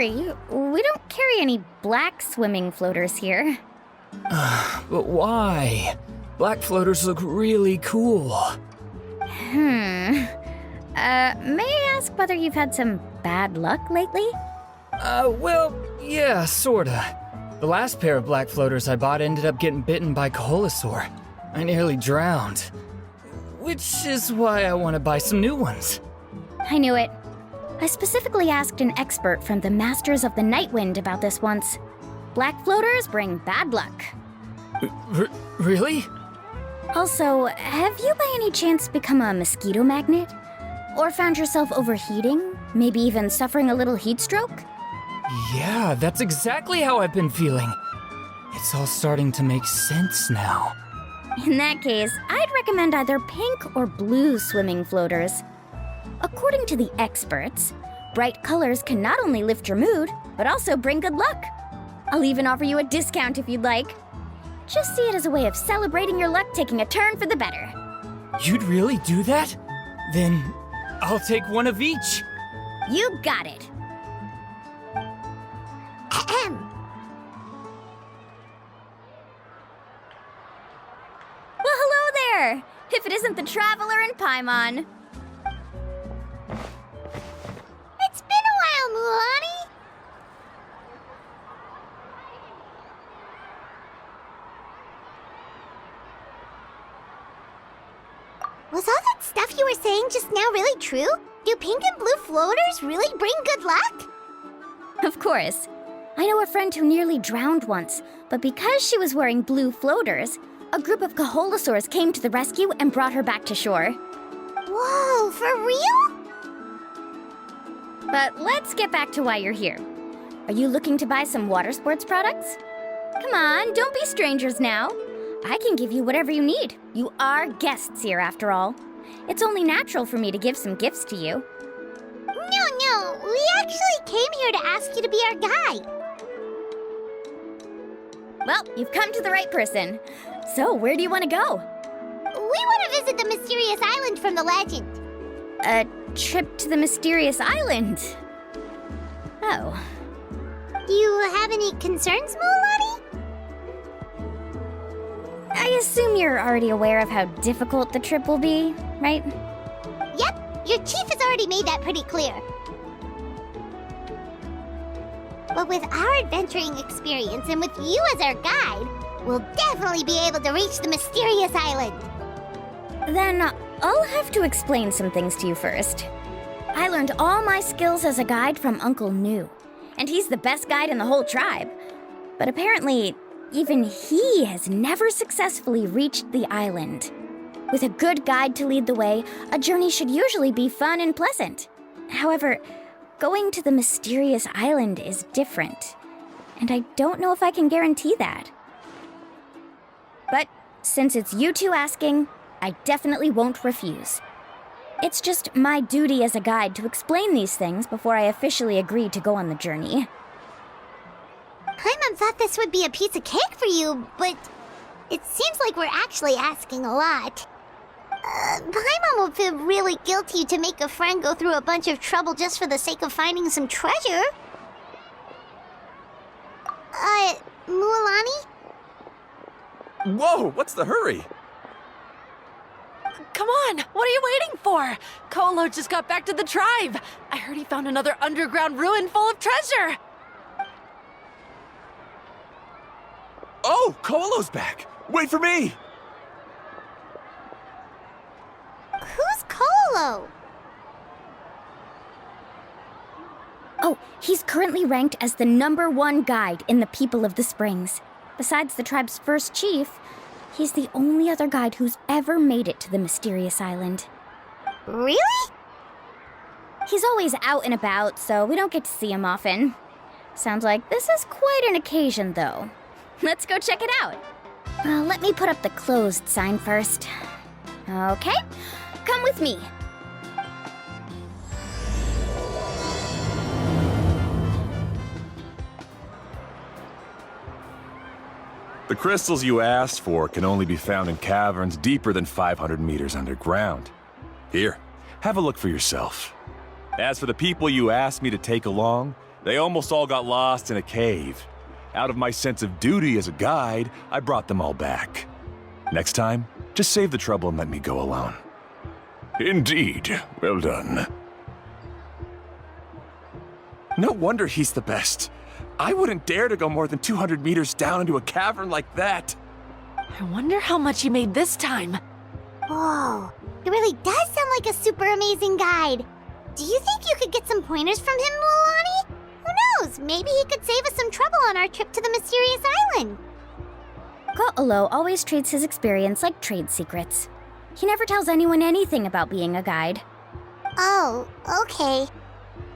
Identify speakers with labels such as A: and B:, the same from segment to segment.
A: worry. We don't carry any black swimming floaters here.
B: But why? Black floaters look really cool.
A: May I ask whether you've had some bad luck lately?
B: Well, yeah, sorta. The last pair of black floaters I bought ended up getting bitten by Koholosaur. I nearly drowned. Which is why I want to buy some new ones.
A: I knew it. I specifically asked an expert from the Masters of the Nightwind about this once. Black floaters bring bad luck.
B: Really?
A: Also, have you by any chance become a mosquito magnet? Or found yourself overheating? Maybe even suffering a little heat stroke?
B: Yeah, that's exactly how I've been feeling. It's all starting to make sense now.
A: In that case, I'd recommend either pink or blue swimming floaters. According to the experts, bright colors can not only lift your mood, but also bring good luck. I'll even offer you a discount if you'd like. Just see it as a way of celebrating your luck taking a turn for the better.
B: You'd really do that? Then I'll take one of each.
A: You got it. Well, hello there! If it isn't the Traveler and Paimon. It's been a while, Mulan.
C: Was all that stuff you were saying just now really true? Do pink and blue floaters really bring good luck?
A: Of course. I know a friend who nearly drowned once, but because she was wearing blue floaters, a group of Koholosaurs came to the rescue and brought her back to shore.
C: Whoa, for real?
A: But let's get back to why you're here. Are you looking to buy some water sports products? Come on, don't be strangers now. I can give you whatever you need. You are guests here, after all. It's only natural for me to give some gifts to you.
C: No, we actually came here to ask you to be our guide.
A: Well, you've come to the right person. So, where do you want to go?
C: We want to visit the mysterious island from the legend.
A: A trip to the mysterious island? Oh.
C: Do you have any concerns, Mulan?
A: I assume you're already aware of how difficult the trip will be, right?
C: Yep, your chief has already made that pretty clear. But with our adventuring experience and with you as our guide, we'll definitely be able to reach the mysterious island.
A: Then I'll have to explain some things to you first. I learned all my skills as a guide from Uncle Nu, and he's the best guide in the whole tribe. But apparently, even he has never successfully reached the island. With a good guide to lead the way, a journey should usually be fun and pleasant. However, going to the mysterious island is different, and I don't know if I can guarantee that. But since it's you two asking, I definitely won't refuse. It's just my duty as a guide to explain these things before I officially agree to go on the journey.
C: Paimon thought this would be a piece of cake for you, but it seems like we're actually asking a lot. Paimon will feel really guilty to make a friend go through a bunch of trouble just for the sake of finding some treasure. Mualani?
D: Whoa, what's the hurry?
E: Come on, what are you waiting for? Kolo just got back to the tribe. I heard he found another underground ruin full of treasure.
D: Oh, Kolo's back! Wait for me!
C: Who's Kolo?
A: Oh, he's currently ranked as the #1 guide in the People of the Springs. Besides the tribe's first chief, he's the only other guide who's ever made it to the mysterious island.
C: Really?
A: He's always out and about, so we don't get to see him often. Sounds like this is quite an occasion, though. Let's go check it out. Let me put up the closed sign first. Okay, come with me.
D: The crystals you asked for can only be found in caverns deeper than 500 meters underground. Here, have a look for yourself. As for the people you asked me to take along, They almost all got lost in a cave. Out of my sense of duty as a guide, I brought them all back. Next time, just save the trouble and let me go alone. Indeed. Well done. No wonder he's the best. I wouldn't dare to go more than 200 meters down into a cavern like that.
E: I wonder how much he made this time.
C: Whoa, it really does sound like a super amazing guide. Do you think you could get some pointers from him, Mulani? Who knows? Maybe he could save us some trouble on our trip to the mysterious island.
A: Ko'olo always treats his experience like trade secrets. He never tells anyone anything about being a guide.
C: Oh, okay.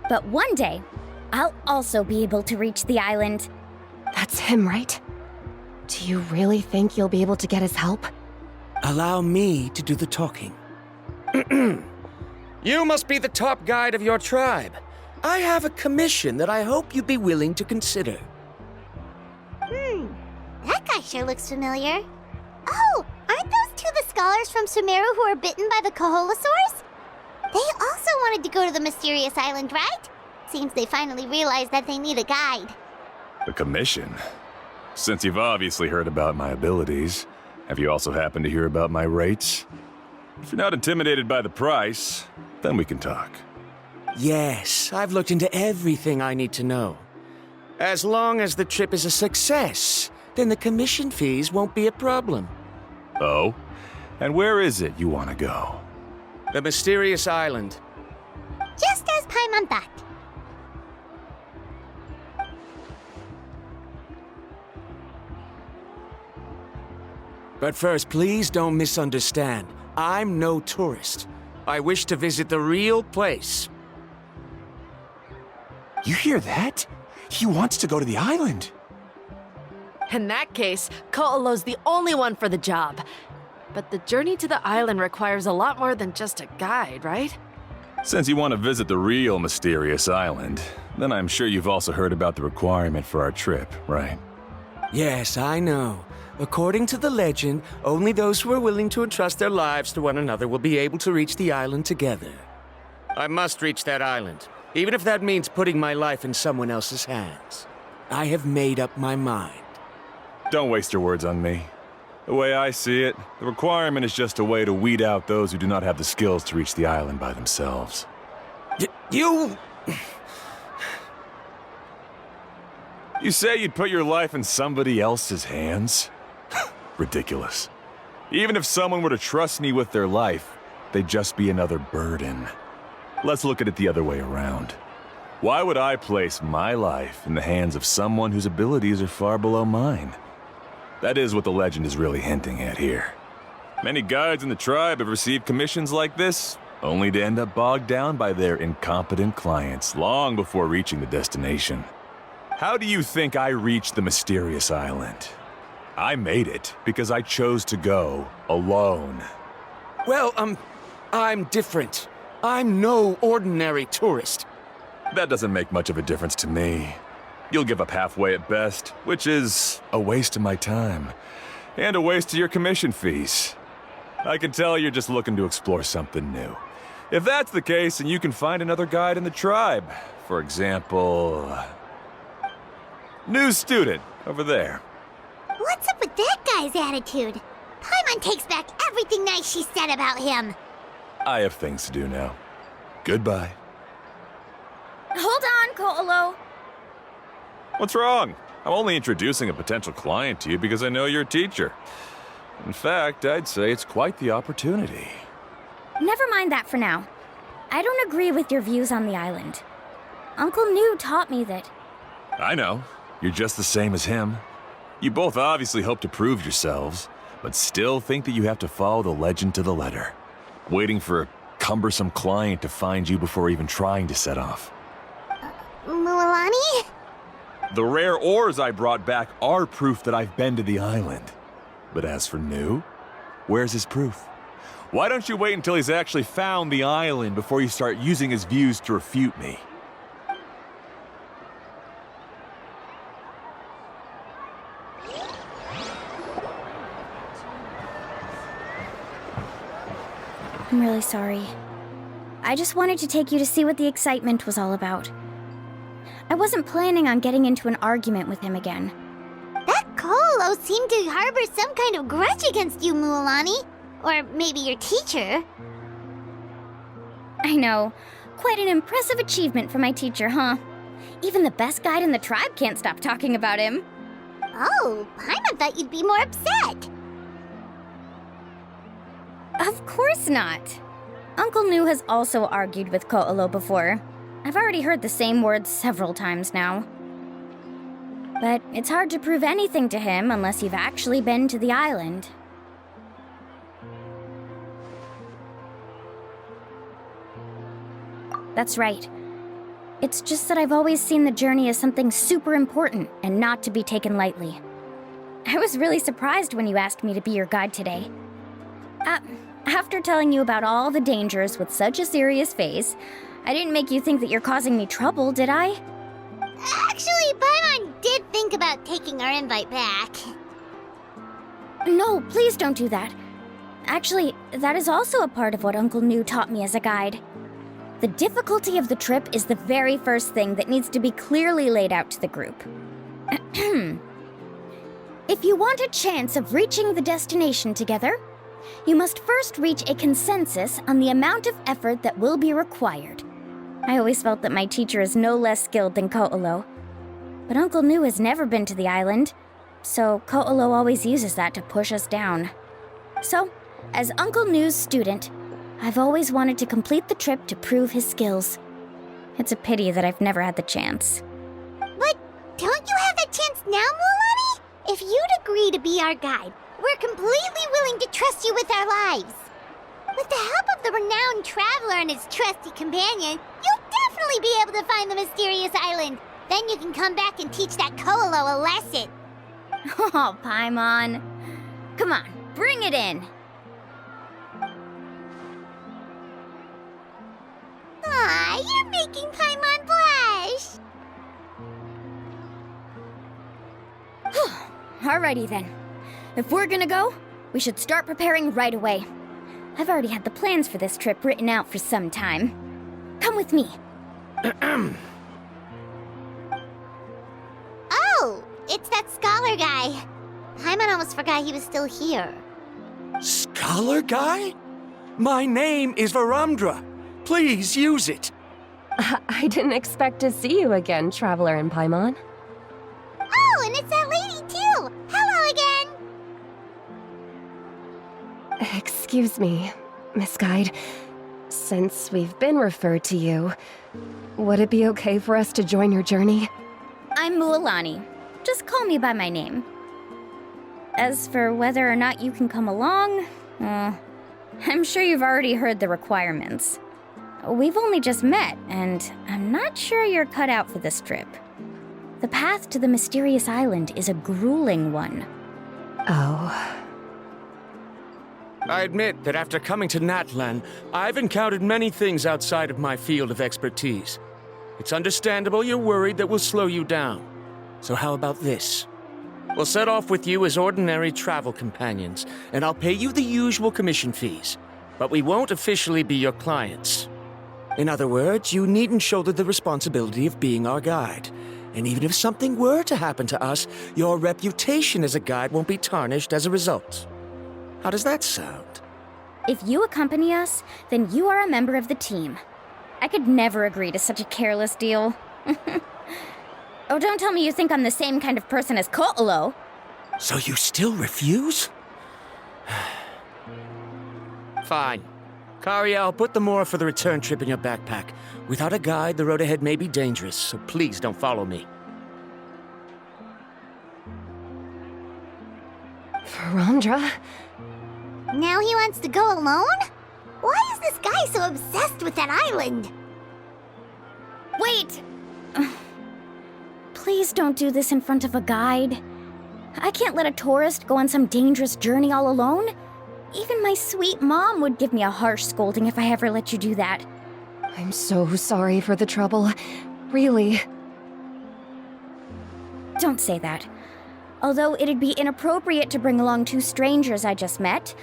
A: But one day, I'll also be able to reach the island.
F: That's him, right? Do you really think you'll be able to get his help?
G: Allow me to do the talking. You must be the top guide of your tribe. I have a commission that I hope you'd be willing to consider.
C: That guy sure looks familiar. Oh, aren't those two the scholars from Sumeru who were bitten by the Koholosaurs? They also wanted to go to the mysterious island, right? Seems they finally realized that they need a guide.
D: A commission? Since you've obviously heard about my abilities, have you also happened to hear about my rates? If you're not intimidated by the price, then we can talk.
G: Yes, I've looked into everything I need to know. As long as the trip is a success, then the commission fees won't be a problem.
D: Oh? And where is it you want to go?
G: The mysterious island.
C: Just as Paimon thought.
G: But first, please don't misunderstand. I'm no tourist. I wish to visit the real place.
D: You hear that? He wants to go to the island.
E: In that case, Ko'olo's the only one for the job. But the journey to the island requires a lot more than just a guide, right?
D: Since you want to visit the real mysterious island, then I'm sure you've also heard about the requirement for our trip, right?
G: Yes, I know. According to the legend, only those who are willing to entrust their lives to one another will be able to reach the island together. I must reach that island, even if that means putting my life in someone else's hands. I have made up my mind.
D: Don't waste your words on me. The way I see it, the requirement is just a way to weed out those who do not have the skills to reach the island by themselves.
G: You...
D: You say you'd put your life in somebody else's hands? Ridiculous. Even if someone were to trust me with their life, they'd just be another burden. Let's look at it the other way around. Why would I place my life in the hands of someone whose abilities are far below mine? That is what the legend is really hinting at here. Many guides in the tribe have received commissions like this, only to end up bogged down by their incompetent clients long before reaching the destination. How do you think I reached the mysterious island? I made it because I chose to go alone.
G: Well, I'm different. I'm no ordinary tourist.
D: That doesn't make much of a difference to me. You'll give up halfway at best, which is a waste of my time. And a waste of your commission fees. I can tell you're just looking to explore something new. If that's the case, then you can find another guide in the tribe. For example... new student, over there.
C: What's up with that guy's attitude? Paimon takes back everything nice she said about him.
D: I have things to do now. Goodbye.
A: Hold on, Ko'olo.
D: What's wrong? I'm only introducing a potential client to you because I know you're a teacher. In fact, I'd say it's quite the opportunity.
A: Never mind that for now. I don't agree with your views on the island. Uncle New taught me that...
D: I know. You're just the same as him. You both obviously hope to prove yourselves, but still think that you have to follow the legend to the letter, waiting for a cumbersome client to find you before even trying to set off.
C: Mulani?
D: The rare ores I brought back are proof that I've been to the island. But as for New, where's his proof? Why don't you wait until he's actually found the island before you start using his views to refute me?
A: I'm really sorry. I just wanted to take you to see what the excitement was all about. I wasn't planning on getting into an argument with him again.
C: That Ko'olo seemed to harbor some kind of grudge against you, Mualani. Or maybe your teacher.
A: I know. Quite an impressive achievement for my teacher, huh? Even the best guide in the tribe can't stop talking about him.
C: Oh, Paimon thought you'd be more upset.
A: Of course not. Uncle Nu has also argued with Ko'olo before. I've already heard the same words several times now. But it's hard to prove anything to him unless you've actually been to the island. That's right. It's just that I've always seen the journey as something super important and not to be taken lightly. I was really surprised when you asked me to be your guide today. After telling you about all the dangers with such a serious face, I didn't make you think that you're causing me trouble, did I?
C: Actually, Paimon did think about taking our invite back.
A: No, please don't do that. Actually, that is also a part of what Uncle Nu taught me as a guide. The difficulty of the trip is the very first thing that needs to be clearly laid out to the group. If you want a chance of reaching the destination together, you must first reach a consensus on the amount of effort that will be required. I always felt that my teacher is no less skilled than Ko'olo. But Uncle Nu has never been to the island, so Ko'olo always uses that to push us down. So, as Uncle Nu's student, I've always wanted to complete the trip to prove his skills. It's a pity that I've never had the chance.
C: But don't you have that chance now, Mualani? If you'd agree to be our guide, we're completely willing to trust you with our lives. With the help of the renowned traveler and his trusty companion, you'll definitely be able to find the mysterious island. Then you can come back and teach that Ko'olo a lesson.
A: Oh, Paimon. Come on, bring it in.
C: Aw, you're making Paimon blush.
A: Alrighty then. If we're gonna go, we should start preparing right away. I've already had the plans for this trip written out for some time. Come with me.
C: Oh, it's that scholar guy. Paimon almost forgot he was still here.
G: Scholar guy? My name is Varamdra. Please use it.
F: I didn't expect to see you again, Traveler and Paimon.
C: Oh, and it's that lady too. Hello again.
F: Excuse me, Miss Guide. Since we've been referred to you, would it be okay for us to join your journey?
A: I'm Mualani. Just call me by my name. As for whether or not you can come along, I'm sure you've already heard the requirements. We've only just met, and I'm not sure you're cut out for this trip. The path to the mysterious island is a grueling one.
F: Oh.
G: I admit that after coming to Natlan, I've encountered many things outside of my field of expertise. It's understandable you're worried that we'll slow you down. So how about this? We'll set off with you as ordinary travel companions, and I'll pay you the usual commission fees. But we won't officially be your clients. In other words, you needn't shoulder the responsibility of being our guide. And even if something were to happen to us, your reputation as a guide won't be tarnished as a result. How does that sound?
A: If you accompany us, then you are a member of the team. I could never agree to such a careless deal. Oh, don't tell me you think I'm the same kind of person as Ko'olo.
G: So you still refuse? Fine. Kariel, put the more for the return trip in your backpack. Without a guide, the road ahead may be dangerous, so please don't follow me.
F: Varamdra?
C: Now he wants to go alone? Why is this guy so obsessed with that island?
A: Wait! Please don't do this in front of a guide. I can't let a tourist go on some dangerous journey all alone. Even my sweet mom would give me a harsh scolding if I ever let you do that.
F: I'm so sorry for the trouble. Really.
A: Don't say that. Although it'd be inappropriate to bring along two strangers I just met,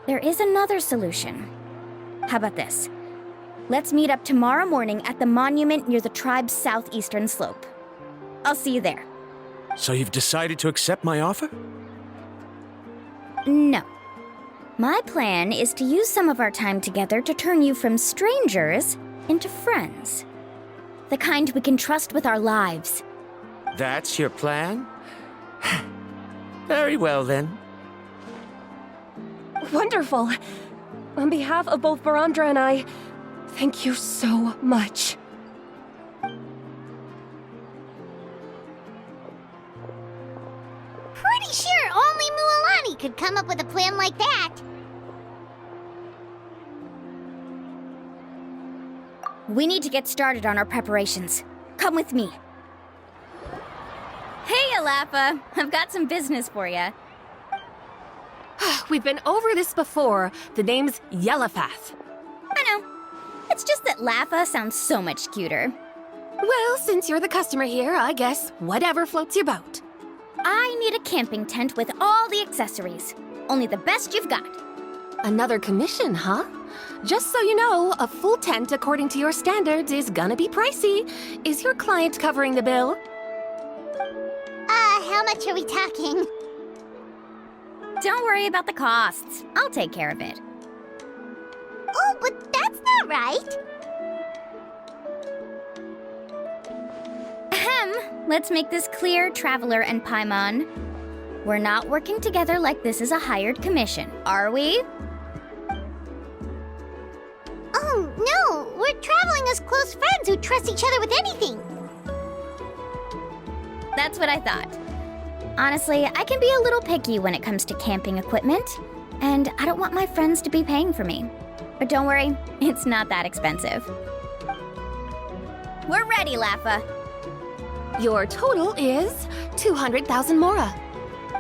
A: there is another solution. How about this? Let's meet up tomorrow morning at the monument near the tribe's southeastern slope. I'll see you there.
G: So you've decided to accept my offer?
A: No. My plan is to use some of our time together to turn you from strangers into friends. The kind we can trust with our lives.
G: That's your plan? Very well, then.
F: Wonderful. On behalf of both Barandra and I, thank you so much.
C: Pretty sure only Mualani could come up with a plan like that.
A: We need to get started on our preparations. Come with me. Hey, Alapha. I've got some business for you.
E: We've been over this before. The name's Yellowfath.
A: I know. It's just that Lapha sounds so much cuter.
E: Well, since you're the customer here, I guess whatever floats your boat.
A: I need a camping tent with all the accessories. Only the best you've got.
E: Another commission, huh? Just so you know, a full tent according to your standards is gonna be pricey. Is your client covering the bill?
C: How much are we talking?
A: Don't worry about the costs. I'll take care of it.
C: Oh, but that's not right.
A: Ahem. Let's make this clear, Traveler and Paimon. We're not working together like this is a hired commission, are we?
C: Oh, no. We're traveling as close friends who trust each other with anything.
A: That's what I thought. Honestly, I can be a little picky when it comes to camping equipment, and I don't want my friends to be paying for me. But don't worry, it's not that expensive. We're ready, Lapha.
E: Your total is 200,000 mora.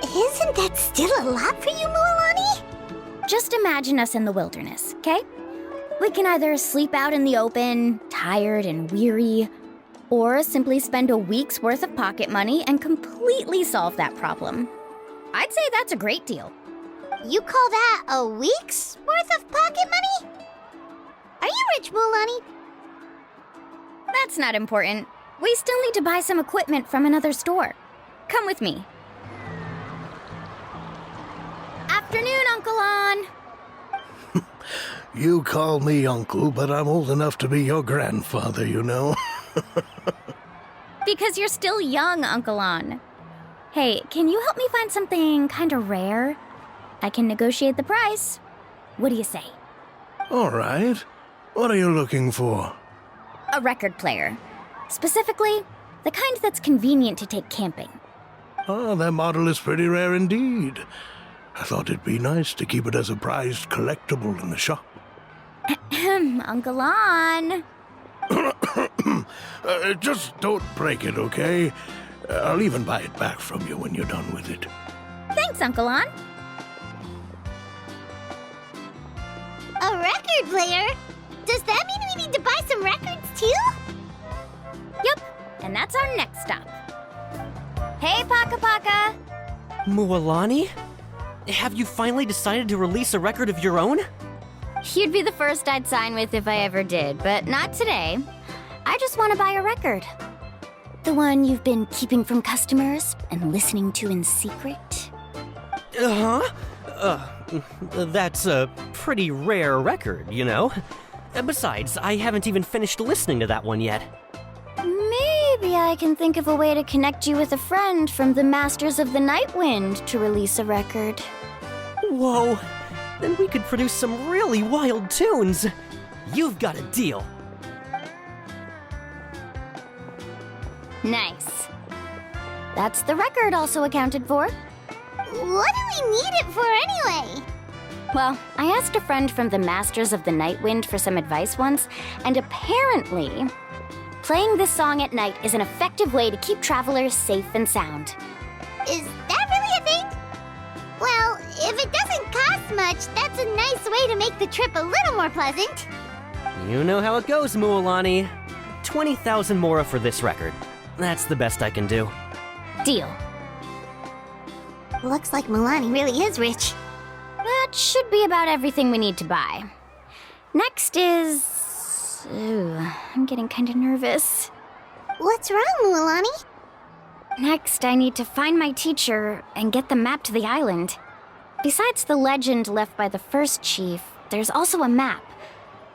C: Isn't that still a lot for you, Mualani?
A: Just imagine us in the wilderness, okay? We can either sleep out in the open, tired and weary, or simply spend a week's worth of pocket money and completely solve that problem. I'd say that's a great deal.
C: You call that a week's worth of pocket money? Are you rich, Mualani?
A: That's not important. We still need to buy some equipment from another store. Come with me. Afternoon, Uncle On.
H: You call me uncle, but I'm old enough to be your grandfather, you know.
A: Because you're still young, Uncle On. Hey, can you help me find something kinda rare? I can negotiate the price. What do you say?
H: All right. What are you looking for?
A: A record player. Specifically, the kind that's convenient to take camping.
H: Ah, that model is pretty rare indeed. I thought it'd be nice to keep it as a prized collectible in the shop.
A: Uncle On.
H: Just don't break it, okay? I'll even buy it back from you when you're done with it.
A: Thanks, Uncle On.
C: A record player? Does that mean we need to buy some records too?
A: Yep, and that's our next stop. Hey, Paka Paka.
I: Mualani? Have you finally decided to release a record of your own?
A: You'd be the first I'd sign with if I ever did, but not today. I just want to buy a record. The one you've been keeping from customers and listening to in secret.
I: That's a pretty rare record, you know? Besides, I haven't even finished listening to that one yet.
A: Maybe I can think of a way to connect you with a friend from the Masters of the Night Wind to release a record.
I: Whoa, then we could produce some really wild tunes. You've got a deal.
A: Nice. That's the record also accounted for.
C: What do we need it for anyway?
A: Well, I asked a friend from the Masters of the Night Wind for some advice once, and apparently, playing this song at night is an effective way to keep travelers safe and sound.
C: Is that really a thing? Well, if it doesn't cost much, that's a nice way to make the trip a little more pleasant.
I: You know how it goes, Mualani. 20,000 mora for this record. That's the best I can do.
A: Deal.
C: Looks like Mualani really is rich.
A: That should be about everything we need to buy. Next is... Ooh, I'm getting kind of nervous.
C: What's wrong, Mualani?
A: Next, I need to find my teacher and get the map to the island. Besides the legend left by the first chief, there's also a map.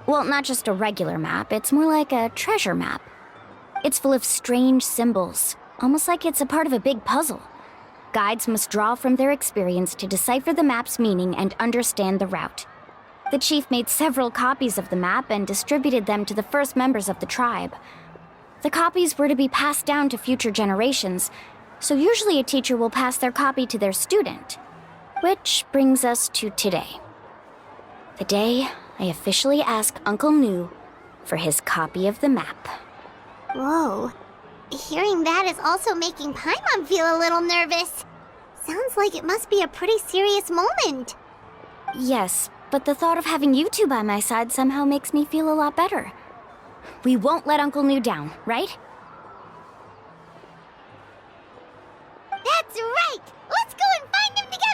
A: Well, not just a regular map, it's more like a treasure map. It's full of strange symbols, almost like it's a part of a big puzzle. Guides must draw from their experience to decipher the map's meaning and understand the route. The chief made several copies of the map and distributed them to the first members of the tribe. The copies were to be passed down to future generations, so usually a teacher will pass their copy to their student. Which brings us to today. The day I officially ask Uncle Nu for his copy of the map.
C: Whoa. Hearing that is also making Paimon feel a little nervous. Sounds like it must be a pretty serious moment.
A: Yes, but the thought of having you two by my side somehow makes me feel a lot better. We won't let Uncle Nu down, right?
C: That's right! Let's go and find him together!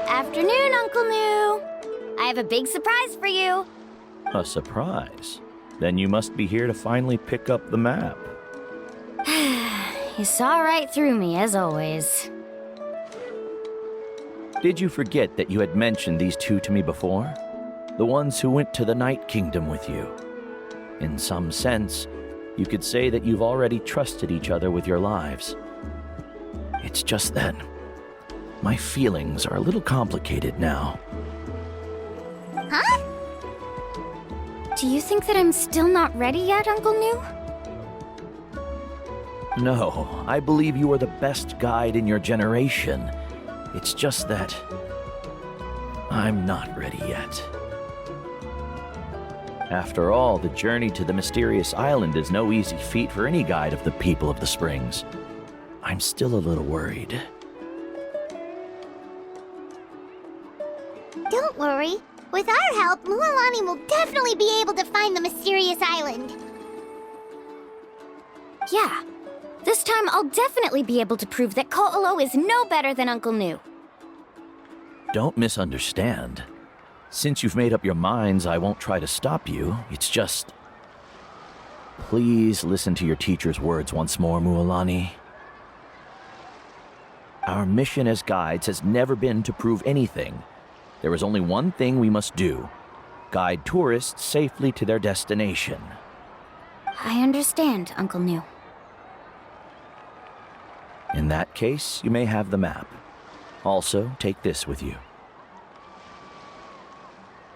A: Afternoon, Uncle Nu. I have a big surprise for you.
J: A surprise? Then you must be here to finally pick up the map.
A: You saw right through me, as always.
J: Did you forget that you had mentioned these two to me before? The ones who went to the Night Kingdom with you. In some sense, you could say that you've already trusted each other with your lives. It's just that my feelings are a little complicated now.
C: Huh?
A: Do you think that I'm still not ready yet, Uncle Nu?
J: No, I believe you are the best guide in your generation. It's just that I'm not ready yet. After all, the journey to the mysterious island is no easy feat for any guide of the people of the Springs. I'm still a little worried.
C: Don't worry. With our help, Mualani will definitely be able to find the mysterious island.
A: Yeah. This time I'll definitely be able to prove that Ko'olo is no better than Uncle Nu.
J: Don't misunderstand. Since you've made up your minds, I won't try to stop you. It's just... Please listen to your teacher's words once more, Mualani. Our mission as guides has never been to prove anything. There is only one thing we must do. Guide tourists safely to their destination.
A: I understand, Uncle Nu.
J: In that case, you may have the map. Also, take this with you.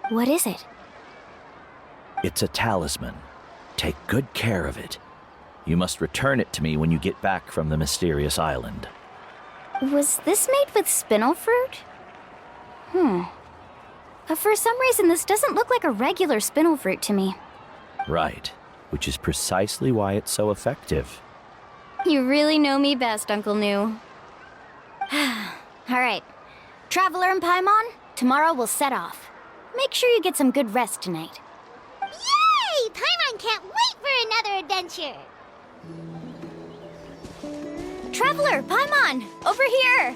A: What is it?
J: It's a talisman. Take good care of it. You must return it to me when you get back from the mysterious island.
A: Was this made with spinel fruit? But for some reason, this doesn't look like a regular spinel fruit to me.
J: Right, which is precisely why it's so effective.
A: You really know me best, Uncle Nu. All right. Traveler and Paimon, tomorrow we'll set off. Make sure you get some good rest tonight.
C: Yay! Paimon can't wait for another adventure!
A: Traveler, Paimon, over here!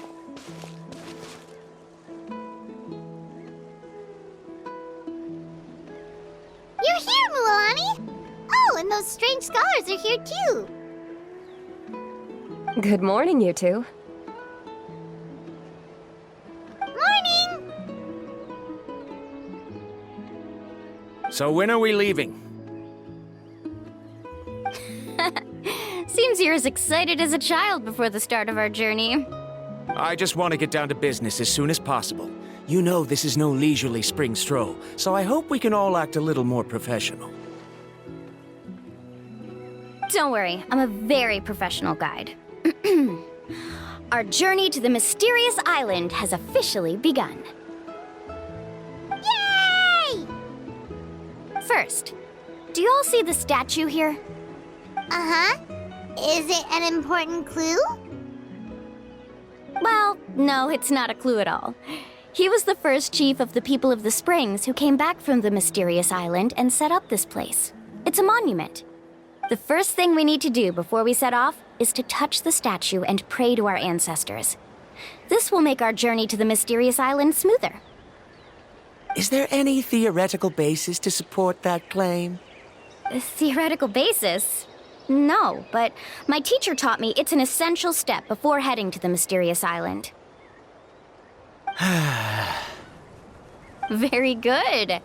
C: You're here, Mualani! Oh, and those strange scholars are here too!
F: Good morning, you two.
C: Morning!
G: So when are we leaving?
A: Seems you're as excited as a child before the start of our journey.
G: I just want to get down to business as soon as possible. You know this is no leisurely spring stroll, so I hope we can all act a little more professional.
A: Don't worry, I'm a very professional guide. Our journey to the mysterious island has officially begun.
C: Yay!
A: First, do you all see the statue here?
C: Uh-huh. Is it an important clue?
A: Well, no, it's not a clue at all. He was the first chief of the people of the Springs who came back from the mysterious island and set up this place. It's a monument. The first thing we need to do before we set off is to touch the statue and pray to our ancestors. This will make our journey to the mysterious island smoother.
G: Is there any theoretical basis to support that claim?
A: A theoretical basis? No, but my teacher taught me it's an essential step before heading to the mysterious island. Very good.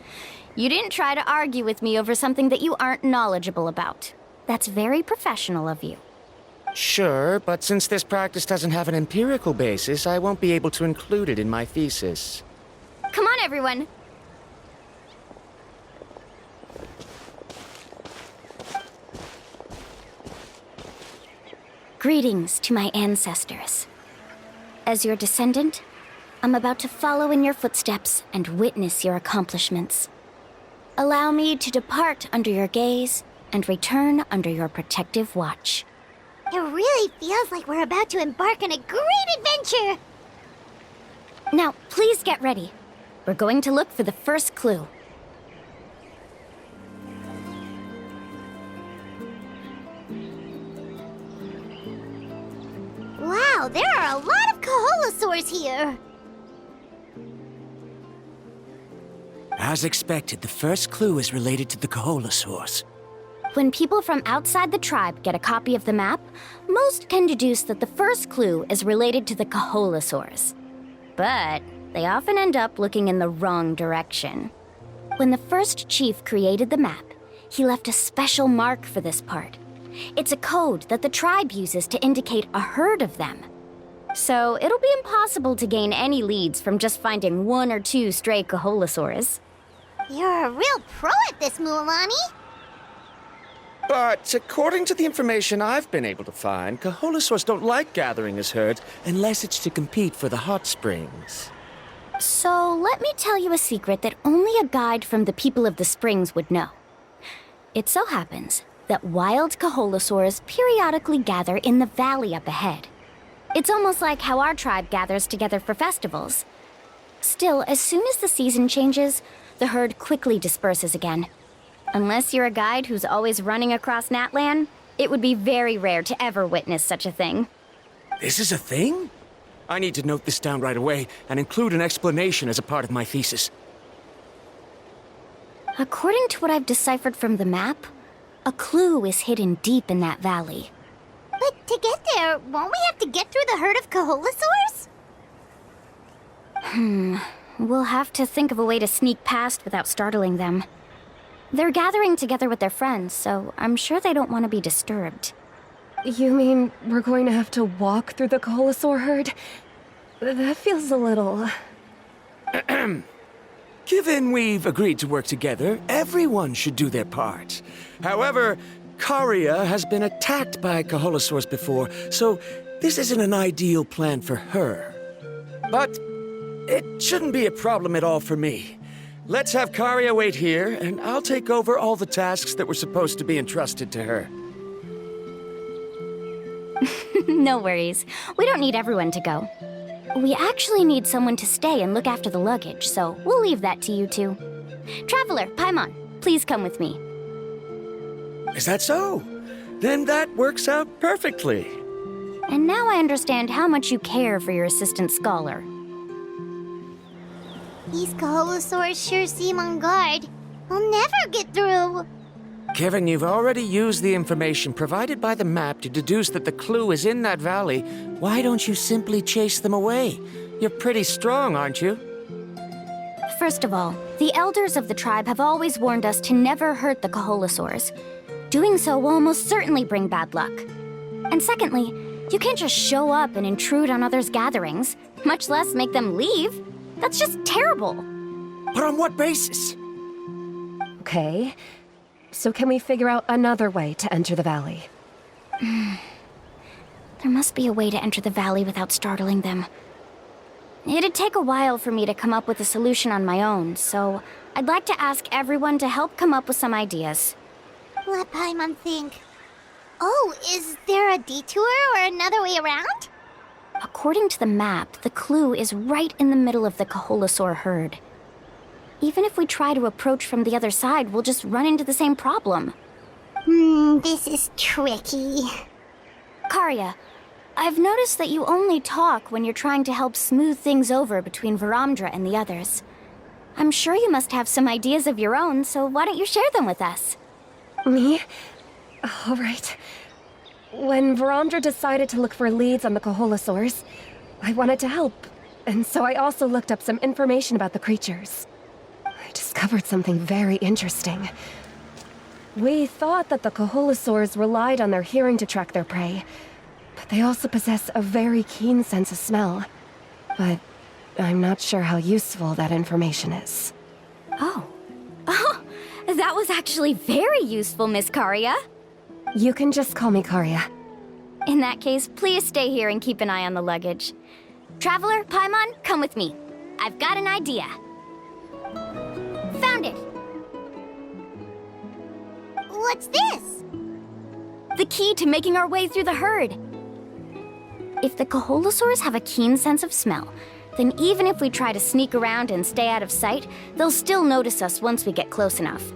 A: You didn't try to argue with me over something that you aren't knowledgeable about. That's very professional of you.
G: Sure, but since this practice doesn't have an empirical basis, I won't be able to include it in my thesis.
A: Come on, everyone. Greetings to my ancestors. As your descendant, I'm about to follow in your footsteps and witness your accomplishments. Allow me to depart under your gaze and return under your protective watch.
C: It really feels like we're about to embark on a great adventure!
A: Now, please get ready. We're going to look for the first clue.
C: Wow, there are a lot of Kaholosaurs here!
G: As expected, the first clue is related to the Kaholosaurs.
A: When people from outside the tribe get a copy of the map, most can deduce that the first clue is related to the Kaholosaurs. But they often end up looking in the wrong direction. When the first chief created the map, he left a special mark for this part. It's a code that the tribe uses to indicate a herd of them. So it'll be impossible to gain any leads from just finding one or two stray Kaholosaurs.
C: You're a real pro at this, Mualani!
G: But according to the information I've been able to find, Kaholosaurs don't like gathering as herds unless it's to compete for the hot springs.
A: So let me tell you a secret that only a guide from the people of the springs would know. It so happens that wild Kaholosaurs periodically gather in the valley up ahead. It's almost like how our tribe gathers together for festivals. Still, as soon as the season changes, the herd quickly disperses again. Unless you're a guide who's always running across Natlan, it would be very rare to ever witness such a thing.
G: This is a thing? I need to note this down right away and include an explanation as a part of my thesis.
A: According to what I've deciphered from the map, a clue is hidden deep in that valley.
C: But to get there, won't we have to get through the herd of Kaholosaurs?
A: We'll have to think of a way to sneak past without startling them. They're gathering together with their friends, so I'm sure they don't want to be disturbed.
F: You mean we're going to have to walk through the Kaholosaur herd? That feels a little...
G: Given we've agreed to work together, everyone should do their part. However, Karia has been attacked by Kaholosaurs before, so this isn't an ideal plan for her. But it shouldn't be a problem at all for me. Let's have Karia wait here, and I'll take over all the tasks that were supposed to be entrusted to her.
A: No worries. We don't need everyone to go. We actually need someone to stay and look after the luggage, so we'll leave that to you two. Traveler, Paimon, please come with me.
G: Is that so? Then that works out perfectly.
A: And now I understand how much you care for your assistant scholar.
C: These Kaholosaurs sure seem on guard. We'll never get through.
G: Given you've already used the information provided by the map to deduce that the clue is in that valley, why don't you simply chase them away? You're pretty strong, aren't you?
A: First of all, the elders of the tribe have always warned us to never hurt the Kaholosaurs. Doing so will almost certainly bring bad luck. And secondly, you can't just show up and intrude on others' gatherings, much less make them leave. That's just terrible.
G: But on what basis?
F: Okay, so can we figure out another way to enter the valley?
A: There must be a way to enter the valley without startling them. It'd take a while for me to come up with a solution on my own, so I'd like to ask everyone to help come up with some ideas.
C: Let Paimon think. Oh, is there a detour or another way around?
A: According to the map, the clue is right in the middle of the Kaholosaur herd. Even if we try to approach from the other side, we'll just run into the same problem.
C: This is tricky.
A: Karia, I've noticed that you only talk when you're trying to help smooth things over between Varamdra and the others. I'm sure you must have some ideas of your own, so why don't you share them with us?
F: Me? All right. When Varamdra decided to look for leads on the Koholosaurs, I wanted to help, and so I also looked up some information about the creatures. I discovered something very interesting. We thought that the Koholosaurs relied on their hearing to track their prey, but they also possess a very keen sense of smell. But I'm not sure how useful that information is.
A: Oh, that was actually very useful, Miss Karia.
F: You can just call me Karia.
A: In that case, please stay here and keep an eye on the luggage. Traveler, Paimon, come with me. I've got an idea. Found it!
C: What's this?
A: The key to making our way through the herd. If the Koholosaurs have a keen sense of smell, then even if we try to sneak around and stay out of sight, they'll still notice us once we get close enough.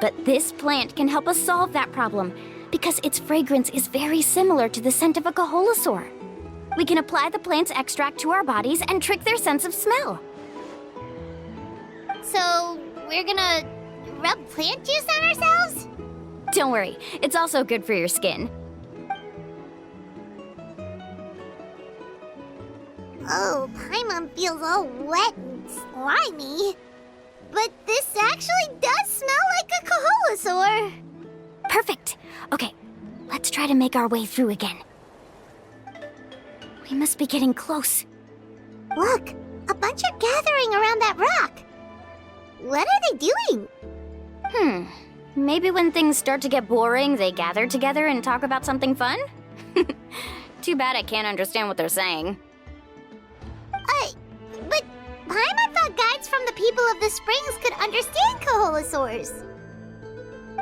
A: But this plant can help us solve that problem, because its fragrance is very similar to the scent of a Koholosaur. We can apply the plant's extract to our bodies and trick their sense of smell.
C: So, we're gonna rub plant juice on ourselves?
A: Don't worry, it's also good for your skin.
C: Oh, Paimon feels all wet and slimy. But this actually does smell like a Koholosaur.
A: Perfect. Okay, let's try to make our way through again. We must be getting close.
C: Look, a bunch are gathering around that rock. What are they doing?
A: Maybe when things start to get boring, they gather together and talk about something fun? Too bad I can't understand what they're saying.
C: But Paimon thought guides from the people of the springs could understand Koholosaurs.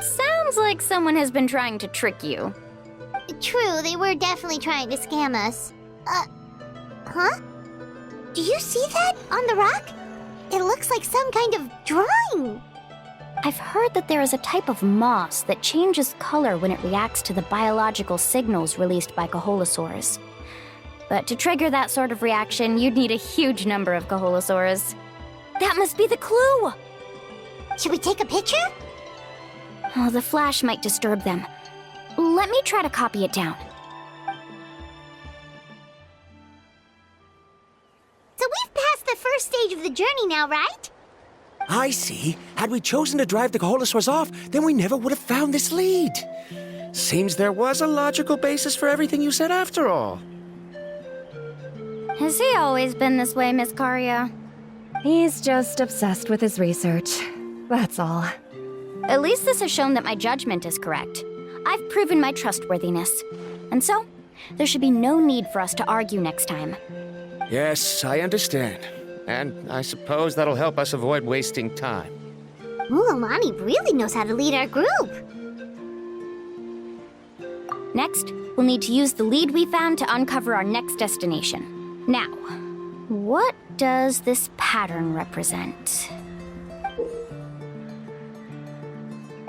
A: Sounds like someone has been trying to trick you.
C: True, they were definitely trying to scam us. Huh? Do you see that on the rock? It looks like some kind of drawing.
A: I've heard that there is a type of moss that changes color when it reacts to the biological signals released by Koholosaurs. But to trigger that sort of reaction, you'd need a huge number of Koholosaurs. That must be the clue!
C: Should we take a picture?
A: Oh, the flash might disturb them. Let me try to copy it down.
C: So we've passed the first stage of the journey now, right?
G: I see. Had we chosen to drive the Koholosaurs off, then we never would have found this lead. Seems there was a logical basis for everything you said after all.
A: Has he always been this way, Miss Karia?
F: He's just obsessed with his research. That's all.
A: At least this has shown that my judgment is correct. I've proven my trustworthiness. And so, there should be no need for us to argue next time.
G: Yes, I understand. And I suppose that'll help us avoid wasting time.
C: Mulamani really knows how to lead our group.
A: Next, we'll need to use the lead we found to uncover our next destination. Now, what does this pattern represent?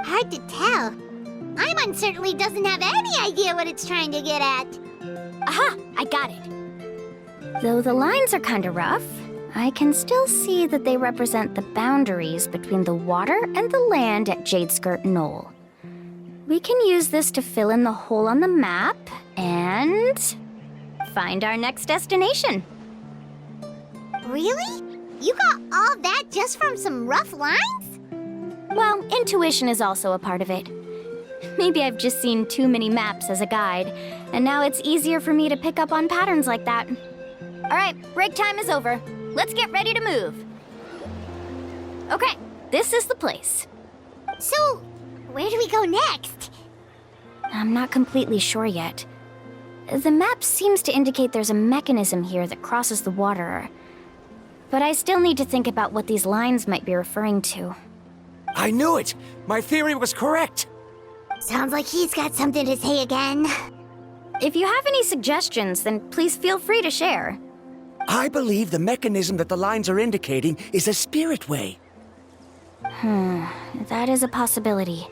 C: Hard to tell. Paimon certainly doesn't have any idea what it's trying to get at.
A: Aha! I got it! Though the lines are kinda rough, I can still see that they represent the boundaries between the water and the land at Jadeskirt Knoll. We can use this to fill in the hole on the map and find our next destination.
C: Really? You got all that just from some rough lines?
A: Well, intuition is also a part of it. Maybe I've just seen too many maps as a guide, and now it's easier for me to pick up on patterns like that. All right, break time is over. Let's get ready to move. Okay, this is the place.
C: So, where do we go next?
A: I'm not completely sure yet. The map seems to indicate there's a mechanism here that crosses the water. But I still need to think about what these lines might be referring to.
G: I knew it! My theory was correct!
C: Sounds like he's got something to say again.
A: If you have any suggestions, then please feel free to share.
G: I believe the mechanism that the lines are indicating is a spirit way.
A: That is a possibility.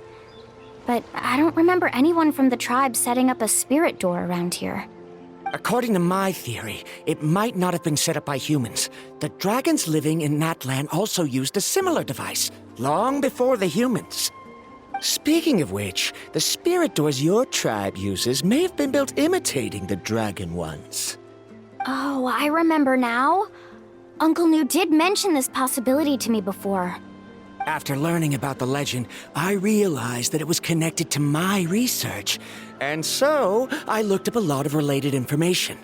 A: But I don't remember anyone from the tribe setting up a spirit door around here.
G: According to my theory, it might not have been set up by humans. The dragons living in Natlan also used a similar device, long before the humans. Speaking of which, the spirit doors your tribe uses may have been built imitating the dragon ones.
A: Oh, I remember now. Uncle New did mention this possibility to me before.
G: After learning about the legend, I realized that it was connected to my research, and so I looked up a lot of related information.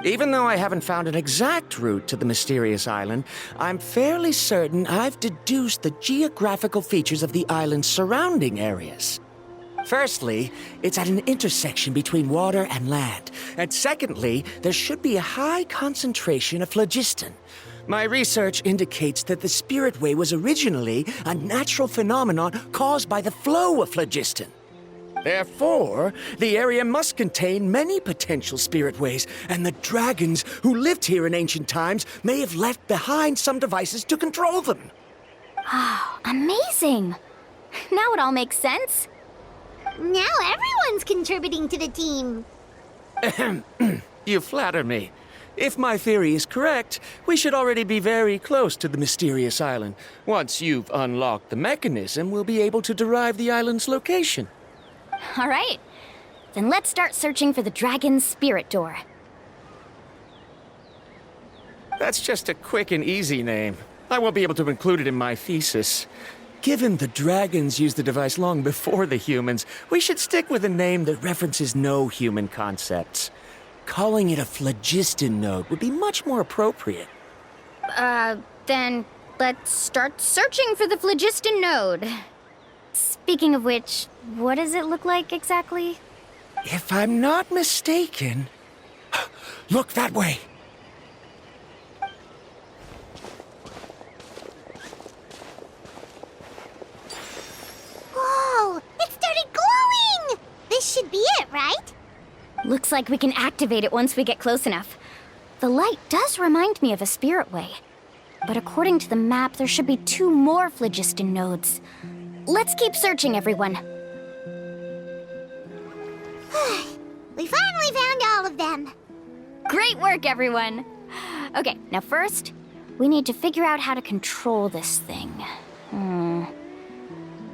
G: Even though I haven't found an exact route to the mysterious island, I'm fairly certain I've deduced the geographical features of the island's surrounding areas. Firstly, it's at an intersection between water and land, and secondly, there should be a high concentration of phlogiston. My research indicates that the Spirit Way was originally a natural phenomenon caused by the flow of phlogiston. Therefore, the area must contain many potential spirit ways, and the dragons who lived here in ancient times may have left behind some devices to control them.
A: Oh, amazing! Now it all makes sense.
C: Now everyone's contributing to the team.
G: You flatter me. If my theory is correct, we should already be very close to the mysterious island. Once you've unlocked the mechanism, we'll be able to derive the island's location.
A: All right. Then let's start searching for the dragon's spirit door.
G: That's just a quick and easy name. I won't be able to include it in my thesis. Given the dragons used the device long before the humans, we should stick with a name that references no human concepts. Calling it a phlogiston node would be much more appropriate.
A: Then let's start searching for the phlogiston node. Speaking of which, what does it look like exactly?
G: If I'm not mistaken... Look that way!
C: Whoa! It started glowing! This should be it, right?
A: Looks like we can activate it once we get close enough. The light does remind me of a spirit way. But according to the map, there should be 2 more phlogiston nodes. Let's keep searching, everyone.
C: We finally found all of them.
A: Great work, everyone! Okay, now first, we need to figure out how to control this thing.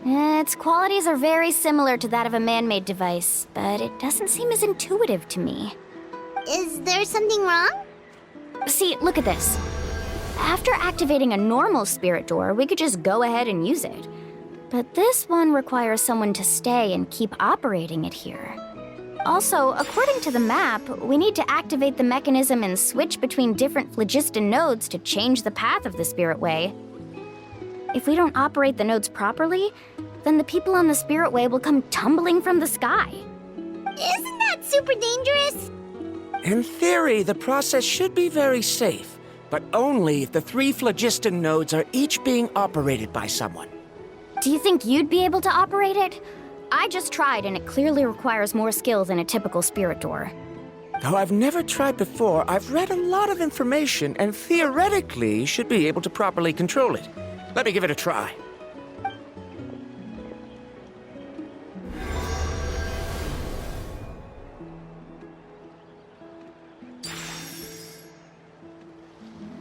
A: Its qualities are very similar to that of a man-made device, but it doesn't seem as intuitive to me.
C: Is there something wrong?
A: See, look at this. After activating a normal spirit door, we could just go ahead and use it. But this one requires someone to stay and keep operating it here. Also, according to the map, we need to activate the mechanism and switch between different phlogiston nodes to change the path of the Spirit Way. If we don't operate the nodes properly, then the people on the Spirit Way will come tumbling from the sky.
C: Isn't that super dangerous?
G: In theory, the process should be very safe, but only if the 3 phlogiston nodes are each being operated by someone.
A: Do you think you'd be able to operate it? I just tried, and it clearly requires more skill than a typical spirit door.
G: Though I've never tried before, I've read a lot of information and theoretically should be able to properly control it. Let me give it a try.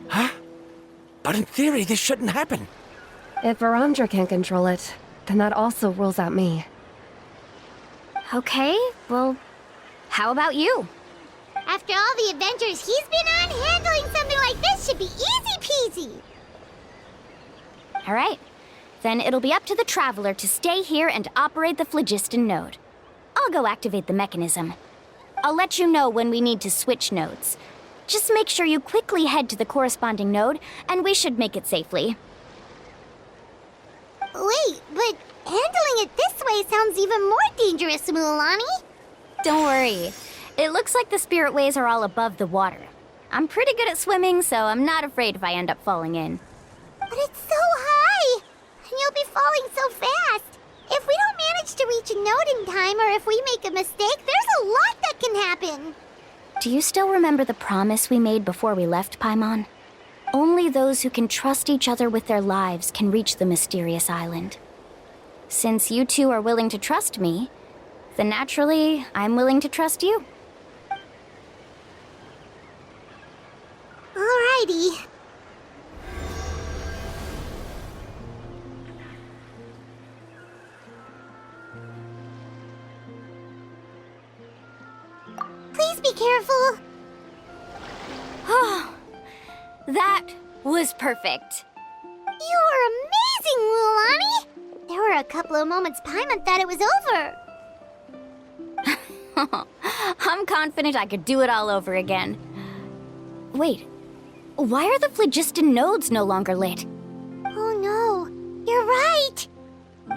G: Huh? But in theory, this shouldn't happen.
F: If Varamdra can't control it, then that also rules out me.
A: Okay, well, how about you?
C: After all the adventures he's been on, handling something like this should be easy peasy.
A: All right, then it'll be up to the Traveler to stay here and operate the phlogiston node. I'll go activate the mechanism. I'll let you know when we need to switch nodes. Just make sure you quickly head to the corresponding node, and we should make it safely.
C: Wait, but handling it this way sounds even more dangerous, Mualani.
A: Don't worry. It looks like the spirit ways are all above the water. I'm pretty good at swimming, so I'm not afraid if I end up falling in.
C: But it's so high, and you'll be falling so fast. If we don't manage to reach a node in time, or if we make a mistake, there's a lot that can happen.
A: Do you still remember the promise we made before we left, Paimon? Only those who can trust each other with their lives can reach the mysterious island. Since you two are willing to trust me, then naturally, I'm willing to trust you.
C: Alrighty. Please be careful.
A: Oh, that was perfect.
C: You were amazing, Lulani! There were a couple of moments Paimon thought it was over.
A: I'm confident I could do it all over again. Wait, why are the phlogiston nodes no longer lit?
C: Oh no, you're right!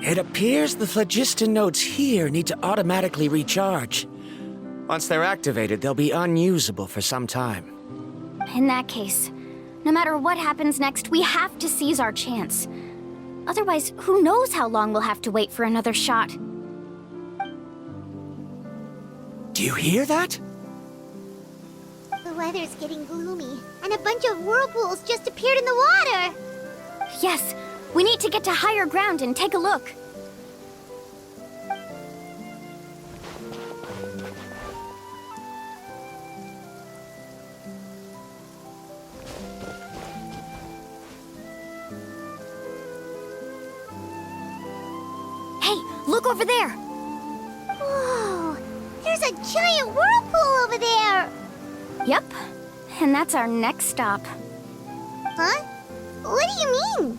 G: It appears the phlogiston nodes here need to automatically recharge. Once they're activated, they'll be unusable for some time.
A: In that case, no matter what happens next, we have to seize our chance. Otherwise, who knows how long we'll have to wait for another shot.
G: Do you hear that?
C: The weather's getting gloomy, and a bunch of whirlpools just appeared in the water!
A: Yes, we need to get to higher ground and take a look. Hey, look over there!
C: Whoa! There's a giant whirlpool over there!
A: Yep, and that's our next stop.
C: Huh? What do you mean?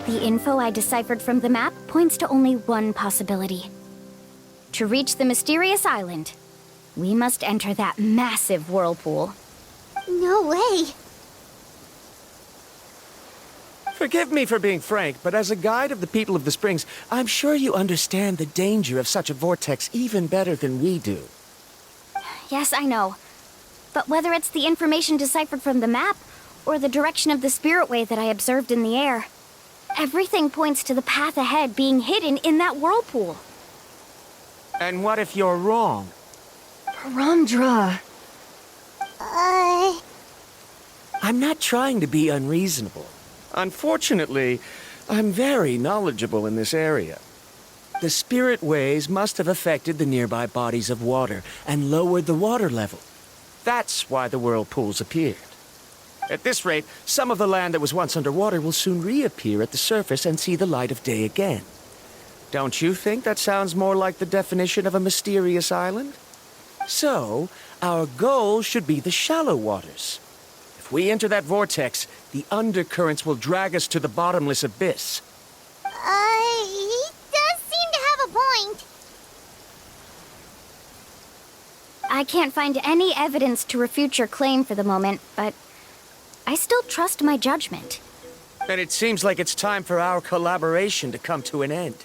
A: The info I deciphered from the map points to only one possibility. To reach the mysterious island, we must enter that massive whirlpool.
C: No way!
G: Forgive me for being frank, but as a guide of the people of the Springs, I'm sure you understand the danger of such a vortex even better than we do.
A: Yes, I know. But whether it's the information deciphered from the map, or the direction of the spirit way that I observed in the air, everything points to the path ahead being hidden in that whirlpool.
G: And what if you're wrong?
F: Ramdra.
G: I'm not trying to be unreasonable. Unfortunately, I'm very knowledgeable in this area. The spirit ways must have affected the nearby bodies of water and lowered the water level. That's why the whirlpools appeared. At this rate, some of the land that was once underwater will soon reappear at the surface and see the light of day again. Don't you think that sounds more like the definition of a mysterious island? So, our goal should be the shallow waters. If we enter that vortex, the undercurrents will drag us to the bottomless abyss.
C: He does seem to have a point.
A: I can't find any evidence to refute your claim for the moment, but I still trust my judgment.
G: And it seems like it's time for our collaboration to come to an end.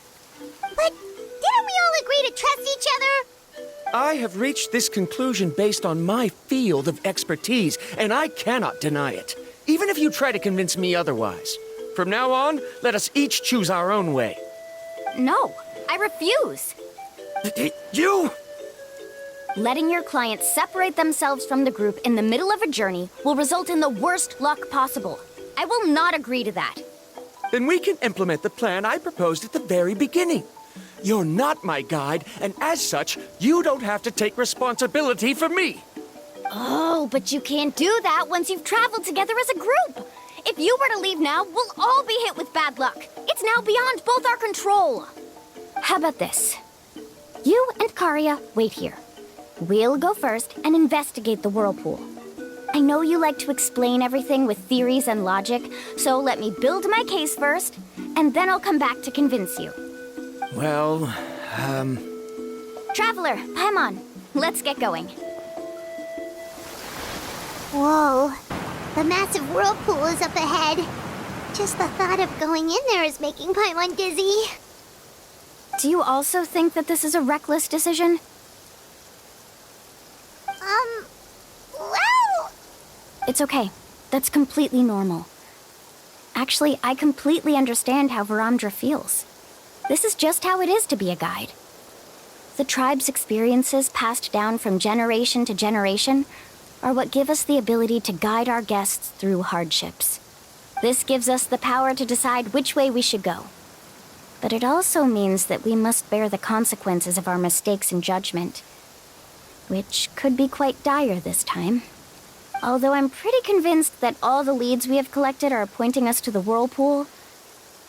C: But didn't we all agree to trust each other?
G: I have reached this conclusion based on my field of expertise, and I cannot deny it, even if you try to convince me otherwise. From now on, let us each choose our own way.
A: No, I refuse.
G: You!
A: Letting your clients separate themselves from the group in the middle of a journey will result in the worst luck possible. I will not agree to that.
G: Then we can implement the plan I proposed at the very beginning. You're not my guide, and as such, you don't have to take responsibility for me.
A: Oh, but you can't do that once you've traveled together as a group. If you were to leave now, we'll all be hit with bad luck. It's now beyond both our control. How about this? You and Karia wait here. We'll go first and investigate the whirlpool. I know you like to explain everything with theories and logic, so let me build my case first, and then I'll come back to convince you.
G: Well,
A: Traveler, Paimon, let's get going.
C: Whoa. The massive whirlpool is up ahead. Just the thought of going in there is making Paimon dizzy.
A: Do you also think that this is a reckless decision?
C: Well...
A: It's okay. That's completely normal. Actually, I completely understand how Varamdra feels. This is just how it is to be a guide. The tribe's experiences passed down from generation to generation are what give us the ability to guide our guests through hardships. This gives us the power to decide which way we should go. But it also means that we must bear the consequences of our mistakes in judgment, which could be quite dire this time. Although I'm pretty convinced that all the leads we have collected are pointing us to the whirlpool,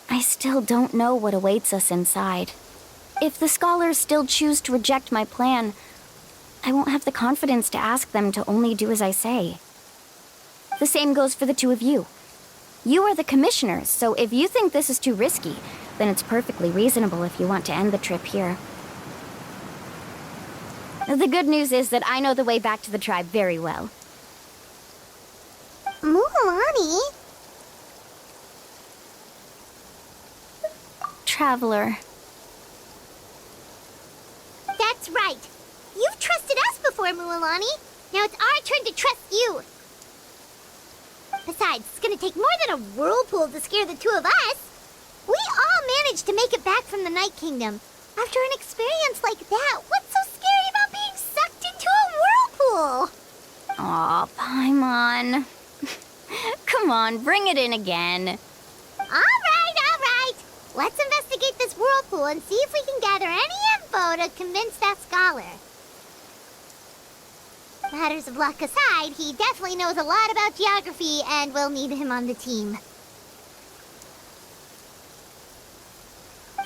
A: I still don't know what awaits us inside. If the scholars still choose to reject my plan, I won't have the confidence to ask them to only do as I say. The same goes for the two of you. You are the commissioners, so if you think this is too risky, then it's perfectly reasonable if you want to end the trip here. The good news is that I know the way back to the tribe very well.
C: Mualani?
A: Traveler.
C: That's right. You've trusted us before, Mualani. Now it's our turn to trust you. Besides, it's gonna take more than a whirlpool to scare the two of us. We all managed to make it back from the Night Kingdom. After an experience like that, what's so scary about being sucked into a whirlpool?
A: Aw, Paimon. Come on, bring it in again.
C: All right. Let's investigate this whirlpool and see if we can gather any info to convince that scholar. Matters of luck aside, he definitely knows a lot about geography, and we'll need him on the team.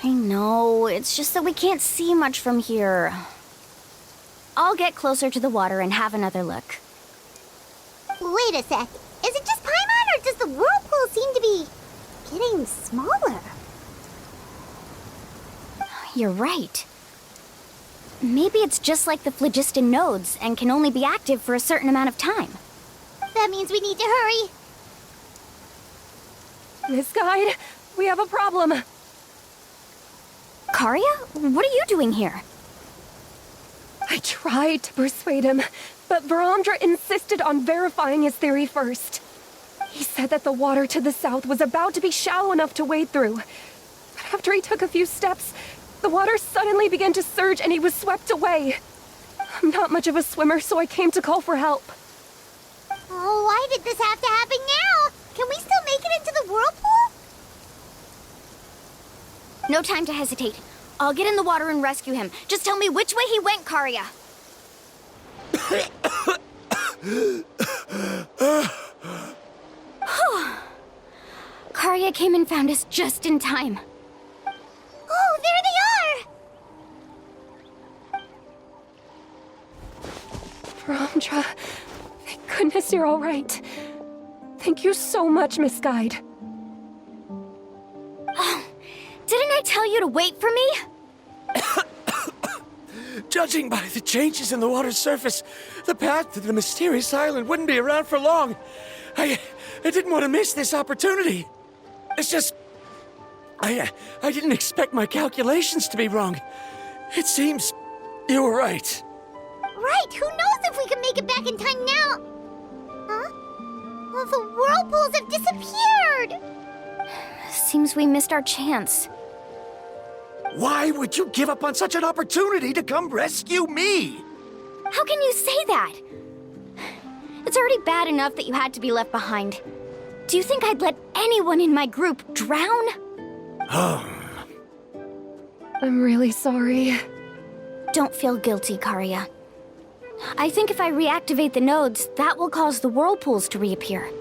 A: I know, it's just that we can't see much from here. I'll get closer to the water and have another look.
C: Wait a sec. Is it just Paimon, or does the whirlpool seem to be getting smaller?
A: You're right. Maybe it's just like the phlogiston nodes and can only be active for a certain amount of time.
C: That means we need to hurry.
F: Miss Guide, we have a problem.
A: Karya? What are you doing here?
F: I tried to persuade him, but Varamdra insisted on verifying his theory first. He said that the water to the south was about to be shallow enough to wade through. But after he took a few steps, the water suddenly began to surge and he was swept away. I'm not much of a swimmer, so I came to call for help.
C: Oh, why did this have to happen now? Can we still make it into the whirlpool?
A: No time to hesitate. I'll get in the water and rescue him. Just tell me which way he went, Karya. Karya came and found us just in time.
C: Oh, there they are!
F: Varamdra, thank goodness you're all right. Thank you so much, Miss Guide.
A: Didn't I tell you to wait for me?
G: Judging by the changes in the water's surface, the path to the mysterious island wouldn't be around for long. I didn't want to miss this opportunity. It's just... I didn't expect my calculations to be wrong. It seems you were right.
C: Right, who knows if we can make it back in time now? Huh? Well, the whirlpools have disappeared!
A: Seems we missed our chance.
G: Why would you give up on such an opportunity to come rescue me?
A: How can you say that? It's already bad enough that you had to be left behind. Do you think I'd let anyone in my group drown?
F: I'm really sorry.
A: Don't feel guilty, Karya. I think if I reactivate the nodes, that will cause the whirlpools to reappear.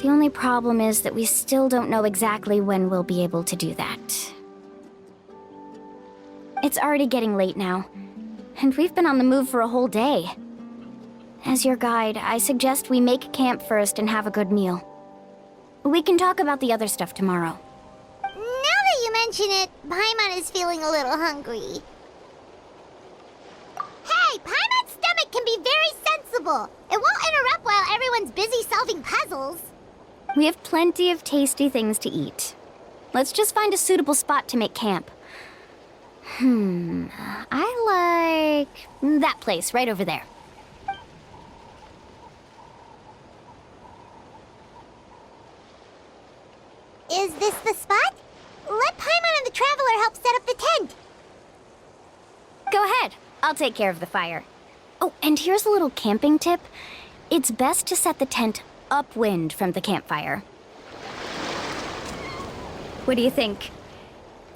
A: The only problem is that we still don't know exactly when we'll be able to do that. It's already getting late now, and we've been on the move for a whole day. As your guide, I suggest we make camp first and have a good meal. We can talk about the other stuff tomorrow.
C: Now that you mention it, Paimon is feeling a little hungry. Hey, Paimon's stomach can be very sensible. It won't interrupt while everyone's busy solving puzzles.
A: We have plenty of tasty things to eat. Let's just find a suitable spot to make camp. I like that place right over there.
C: Is this the spot? Let Paimon and the Traveler help set up the tent.
A: Go ahead. I'll take care of the fire. Oh, and here's a little camping tip. It's best to set the tent upwind from the campfire. What do you think?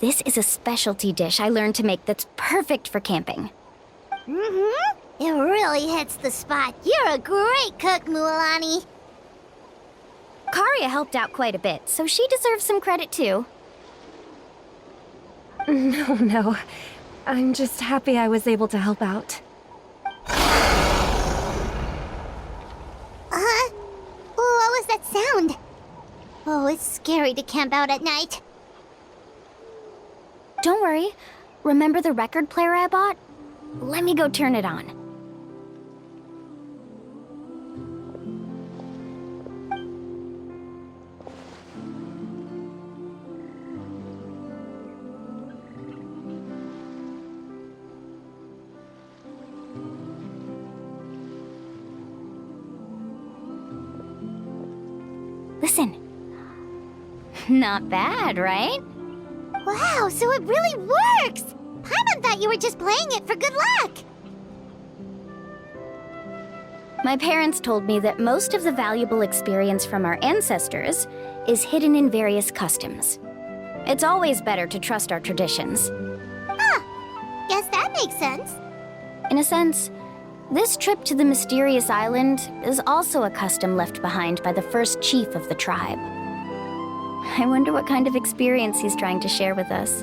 A: This is a specialty dish I learned to make that's perfect for camping.
C: Mm-hmm. It really hits the spot. You're a great cook, Mualani.
A: Karia helped out quite a bit, so she deserves some credit too.
F: No. I'm just happy I was able to help out.
C: What was that sound? Oh, it's scary to camp out at night.
A: Don't worry. Remember the record player I bought? Let me go turn it on. Listen. Not bad, right?
C: Wow, so it really works! Paimon thought you were just playing it for good luck!
A: My parents told me that most of the valuable experience from our ancestors is hidden in various customs. It's always better to trust our traditions.
C: Guess that makes sense.
A: In a sense, this trip to the mysterious island is also a custom left behind by the first chief of the tribe. I wonder what kind of experience he's trying to share with us.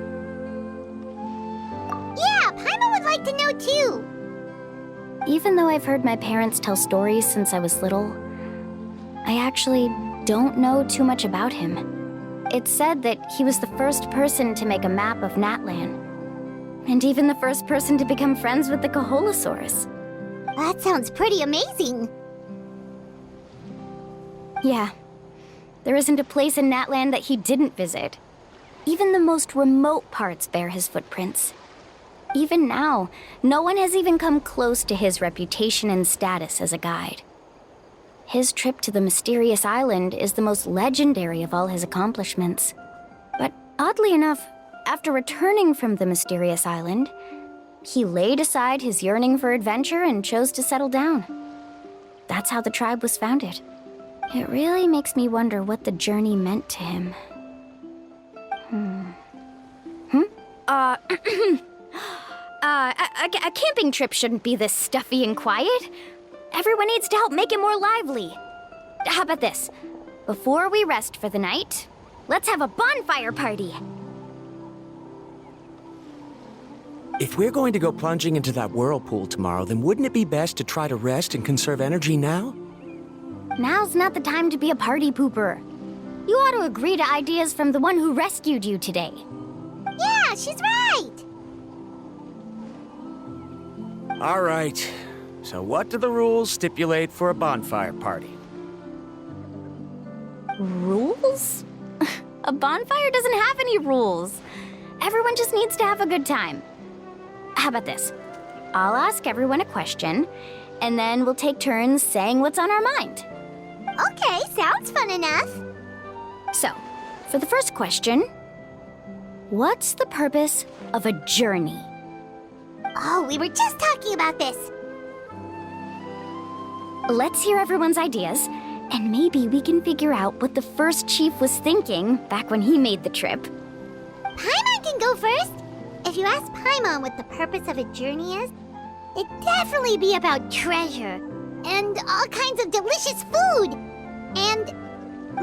C: Yeah, Paimon would like to know too.
A: Even though I've heard my parents tell stories since I was little, I actually don't know too much about him. It's said that he was the first person to make a map of Natlan, and even the first person to become friends with the Kaholasaurs.
C: That sounds pretty amazing.
A: Yeah. There isn't a place in Natlan that he didn't visit. Even the most remote parts bear his footprints. Even now, no one has even come close to his reputation and status as a guide. His trip to the mysterious island is the most legendary of all his accomplishments. But oddly enough, after returning from the mysterious island, he laid aside his yearning for adventure and chose to settle down. That's how the tribe was founded. It really makes me wonder what the journey meant to him. A camping trip shouldn't be this stuffy and quiet. Everyone needs to help make it more lively. How about this? Before we rest for the night, let's have a bonfire party.
G: If we're going to go plunging into that whirlpool tomorrow, then wouldn't it be best to try to rest and conserve energy now?
A: Now's not the time to be a party pooper. You ought to agree to ideas from the one who rescued you today.
C: Yeah, she's right!
G: All right. So what do the rules stipulate for a bonfire party?
A: Rules? A bonfire doesn't have any rules. Everyone just needs to have a good time. How about this? I'll ask everyone a question, and then we'll take turns saying what's on our mind.
C: Okay, sounds fun enough.
A: So, for the first question, what's the purpose of a journey?
C: Oh, we were just talking about this.
A: Let's hear everyone's ideas, and maybe we can figure out what the first chief was thinking back when he made the trip.
C: Paimon can go first. If you ask Paimon what the purpose of a journey is, it'd definitely be about treasure and all kinds of delicious food. And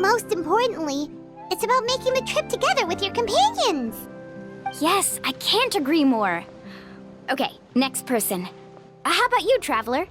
C: most importantly, it's about making the trip together with your companions.
A: Yes, I can't agree more. Okay, next person. How about you, Traveler?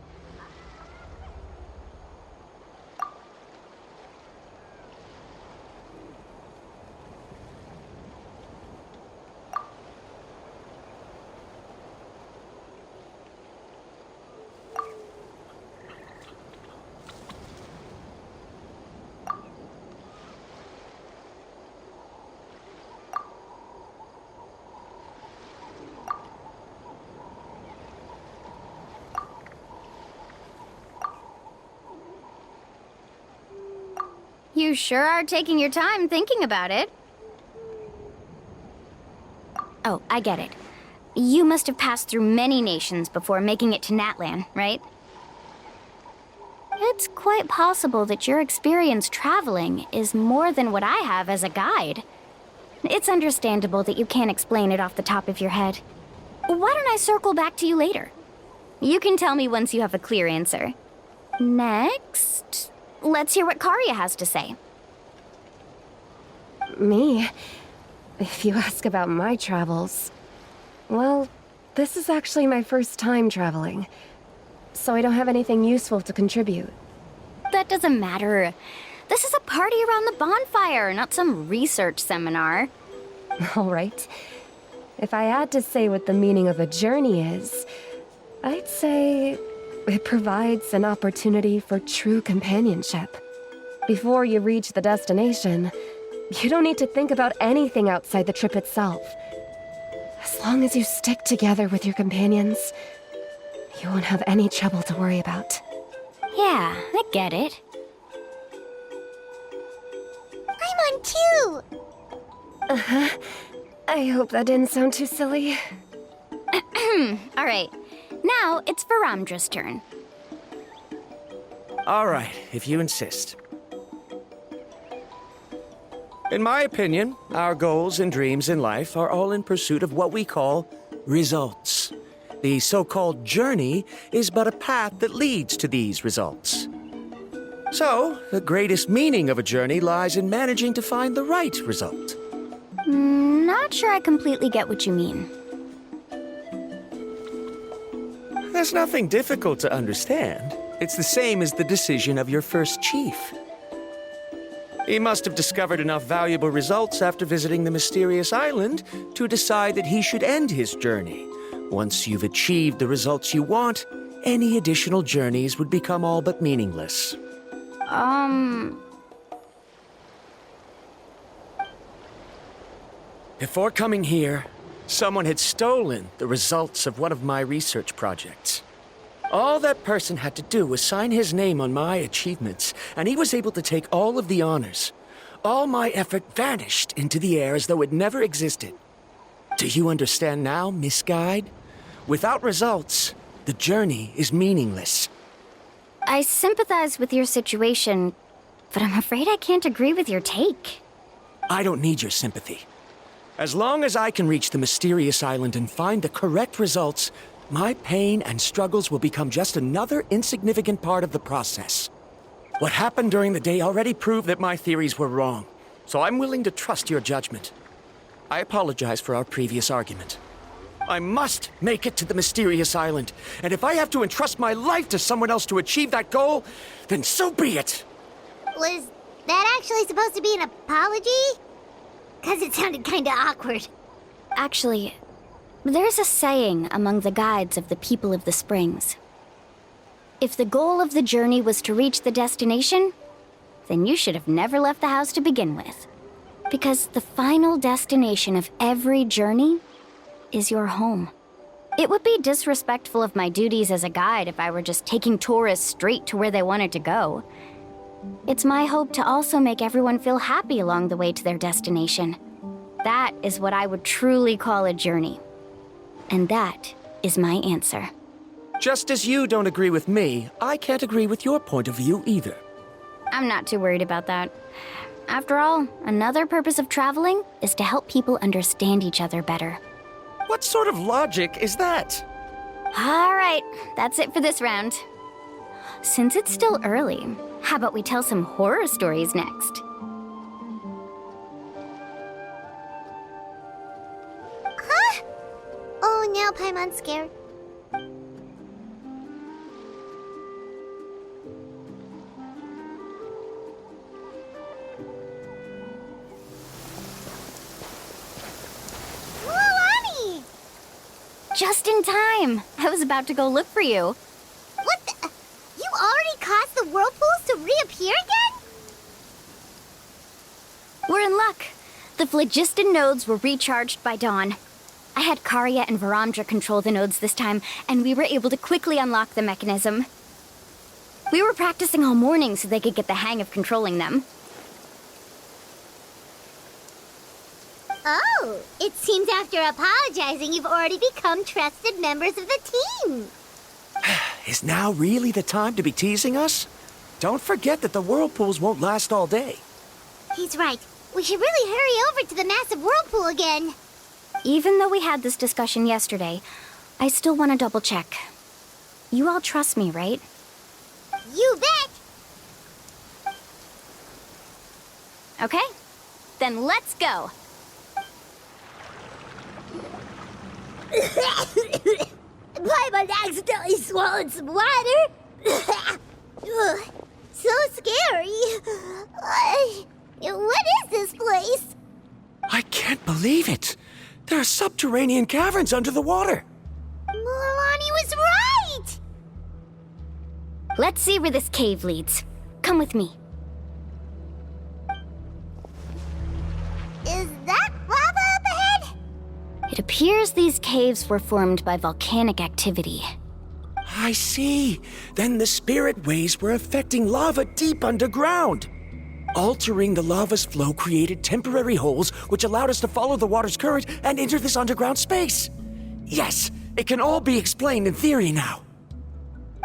A: You sure are taking your time thinking about it. Oh, I get it. You must have passed through many nations before making it to Natlan, right? It's quite possible that your experience traveling is more than what I have as a guide. It's understandable that you can't explain it off the top of your head. Why don't I circle back to you later? You can tell me once you have a clear answer. Next, let's hear what Karya has to say.
F: Me? If you ask about my travels... Well, this is actually my first time traveling. So I don't have anything useful to contribute.
A: That doesn't matter. This is a party around the bonfire, not some research seminar.
F: All right. If I had to say what the meaning of a journey is, I'd say it provides an opportunity for true companionship. Before you reach the destination, you don't need to think about anything outside the trip itself. As long as you stick together with your companions, you won't have any trouble to worry about.
A: Yeah, I get it.
C: I'm on too!
F: Uh-huh. I hope that didn't sound too silly.
A: All right, now it's Varamdra's turn.
G: All right, if you insist. In my opinion, our goals and dreams in life are all in pursuit of what we call results. The so-called journey is but a path that leads to these results. So, the greatest meaning of a journey lies in managing to find the right result.
A: Not sure I completely get what you mean.
G: There's nothing difficult to understand. It's the same as the decision of your first chief. He must have discovered enough valuable results after visiting the mysterious island to decide that he should end his journey. Once you've achieved the results you want, any additional journeys would become all but meaningless. Before coming here, someone had stolen the results of one of my research projects. All that person had to do was sign his name on my achievements, and he was able to take all of the honors. All my effort vanished into the air as though it never existed. Do you understand now, Miss Guide? Without results, the journey is meaningless.
A: I sympathize with your situation, but I'm afraid I can't agree with your take.
G: I don't need your sympathy. As long as I can reach the mysterious island and find the correct results, my pain and struggles will become just another insignificant part of the process. What happened during the day already proved that my theories were wrong, so I'm willing to trust your judgment. I apologize for our previous argument. I must make it to the mysterious island, and if I have to entrust my life to someone else to achieve that goal, then so be it!
C: Was that actually supposed to be an apology? Because it sounded kinda awkward.
A: Actually, there's a saying among the guides of the people of the Springs. If the goal of the journey was to reach the destination, then you should have never left the house to begin with. Because the final destination of every journey is your home. It would be disrespectful of my duties as a guide if I were just taking tourists straight to where they wanted to go. It's my hope to also make everyone feel happy along the way to their destination. That is what I would truly call a journey. And that is my answer.
G: Just as you don't agree with me, I can't agree with your point of view either.
A: I'm not too worried about that. After all, another purpose of traveling is to help people understand each other better.
G: What sort of logic is that?
A: All right, that's it for this round. Since it's still early, how about we tell some horror stories next?
C: Huh? Oh, now Paimon's scared. Mualani!
A: Just in time. I was about to go look for you.
C: What the? You already caused the whirlpools to reappear again?
A: We're in luck. The phlogiston nodes were recharged by dawn. I had Karya and Varamdra control the nodes this time, and we were able to quickly unlock the mechanism. We were practicing all morning so they could get the hang of controlling them.
C: Oh, it seems after apologizing, you've already become trusted members of the team.
G: Is now really the time to be teasing us? Don't forget that the whirlpools won't last all day.
C: He's right. We should really hurry over to the massive whirlpool again.
A: Even though we had this discussion yesterday, I still want to double check. You all trust me, right?
C: You bet!
A: Okay, then let's go.
C: Paimon accidentally swallowed some water. Ugh, so scary. What is this place?
G: I can't believe it. There are subterranean caverns under the water.
C: Milani was right!
A: Let's see where this cave leads. Come with me.
C: Is that lava up ahead?
A: It appears these caves were formed by volcanic activity.
G: I see. Then the spirit waves were affecting lava deep underground. Altering the lava's flow created temporary holes which allowed us to follow the water's current and enter this underground space. Yes, it can all be explained in theory now.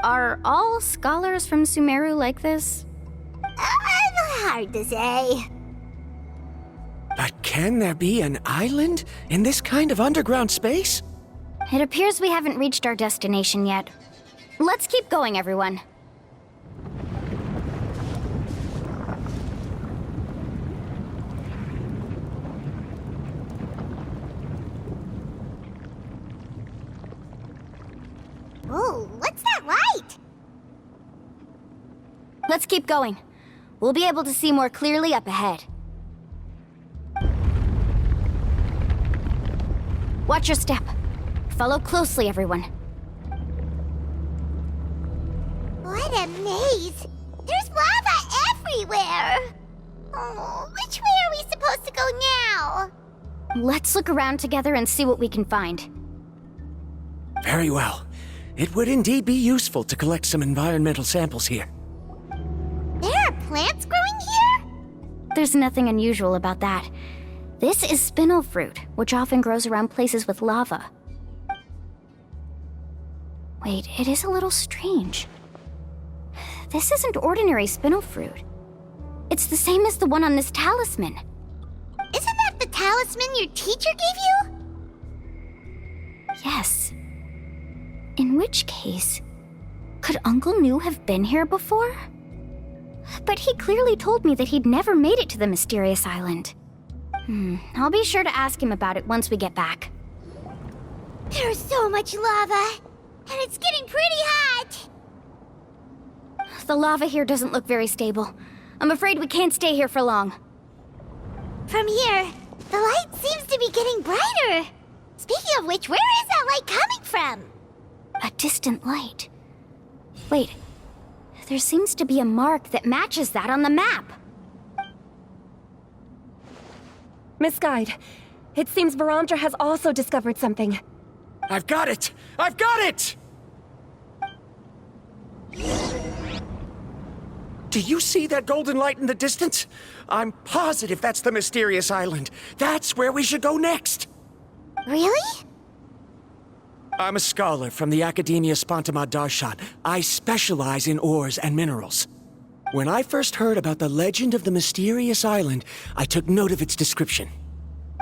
A: Are all scholars from Sumeru like this?
C: Hard to say.
G: But can there be an island in this kind of underground space?
A: It appears we haven't reached our destination yet. Let's keep going, everyone.
C: Oh, what's that light?
A: Let's keep going. We'll be able to see more clearly up ahead. Watch your step. Follow closely, everyone.
C: What a maze! There's lava everywhere! Oh, which way are we supposed to go now?
A: Let's look around together and see what we can find.
G: Very well. It would indeed be useful to collect some environmental samples here.
C: There are plants growing here?
A: There's nothing unusual about that. This is spinel fruit, which often grows around places with lava. Wait, it is a little strange. This isn't ordinary spinel fruit. It's the same as the one on this talisman.
C: Isn't that the talisman your teacher gave you?
A: Yes. In which case, could Uncle New have been here before? But he clearly told me that he'd never made it to the mysterious island. I'll be sure to ask him about it once we get back.
C: There's so much lava, and it's getting pretty hot.
A: The lava here doesn't look very stable. I'm afraid we can't stay here for long.
C: From here, the light seems to be getting brighter. Speaking of which, where is that light coming from?
A: A distant light. Wait, there seems to be a mark that matches that on the map.
F: Miss Guide, it seems Varamdra has also discovered something.
G: I've got it! I've got it! Do you see that golden light in the distance? I'm positive that's the mysterious island. That's where we should go next.
C: Really?
G: I'm a scholar from the Academia Spantamad Darshan. I specialize in ores and minerals. When I first heard about the legend of the mysterious island, I took note of its description.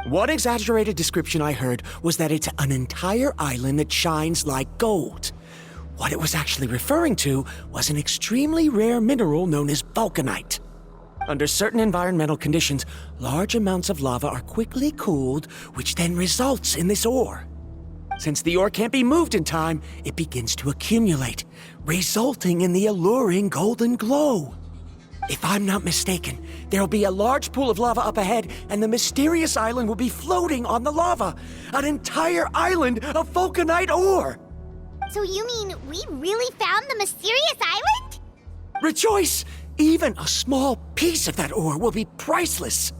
G: One exaggerated description I heard was that it's an entire island that shines like gold. What it was actually referring to was an extremely rare mineral known as vulcanite. Under certain environmental conditions, large amounts of lava are quickly cooled, which then results in this ore. Since the ore can't be moved in time, it begins to accumulate, resulting in the alluring golden glow. If I'm not mistaken, there'll be a large pool of lava up ahead, and the mysterious island will be floating on the lava. An entire island of vulcanite ore!
C: So you mean we really found the mysterious island?
G: Rejoice! Even a small piece of that ore will be priceless.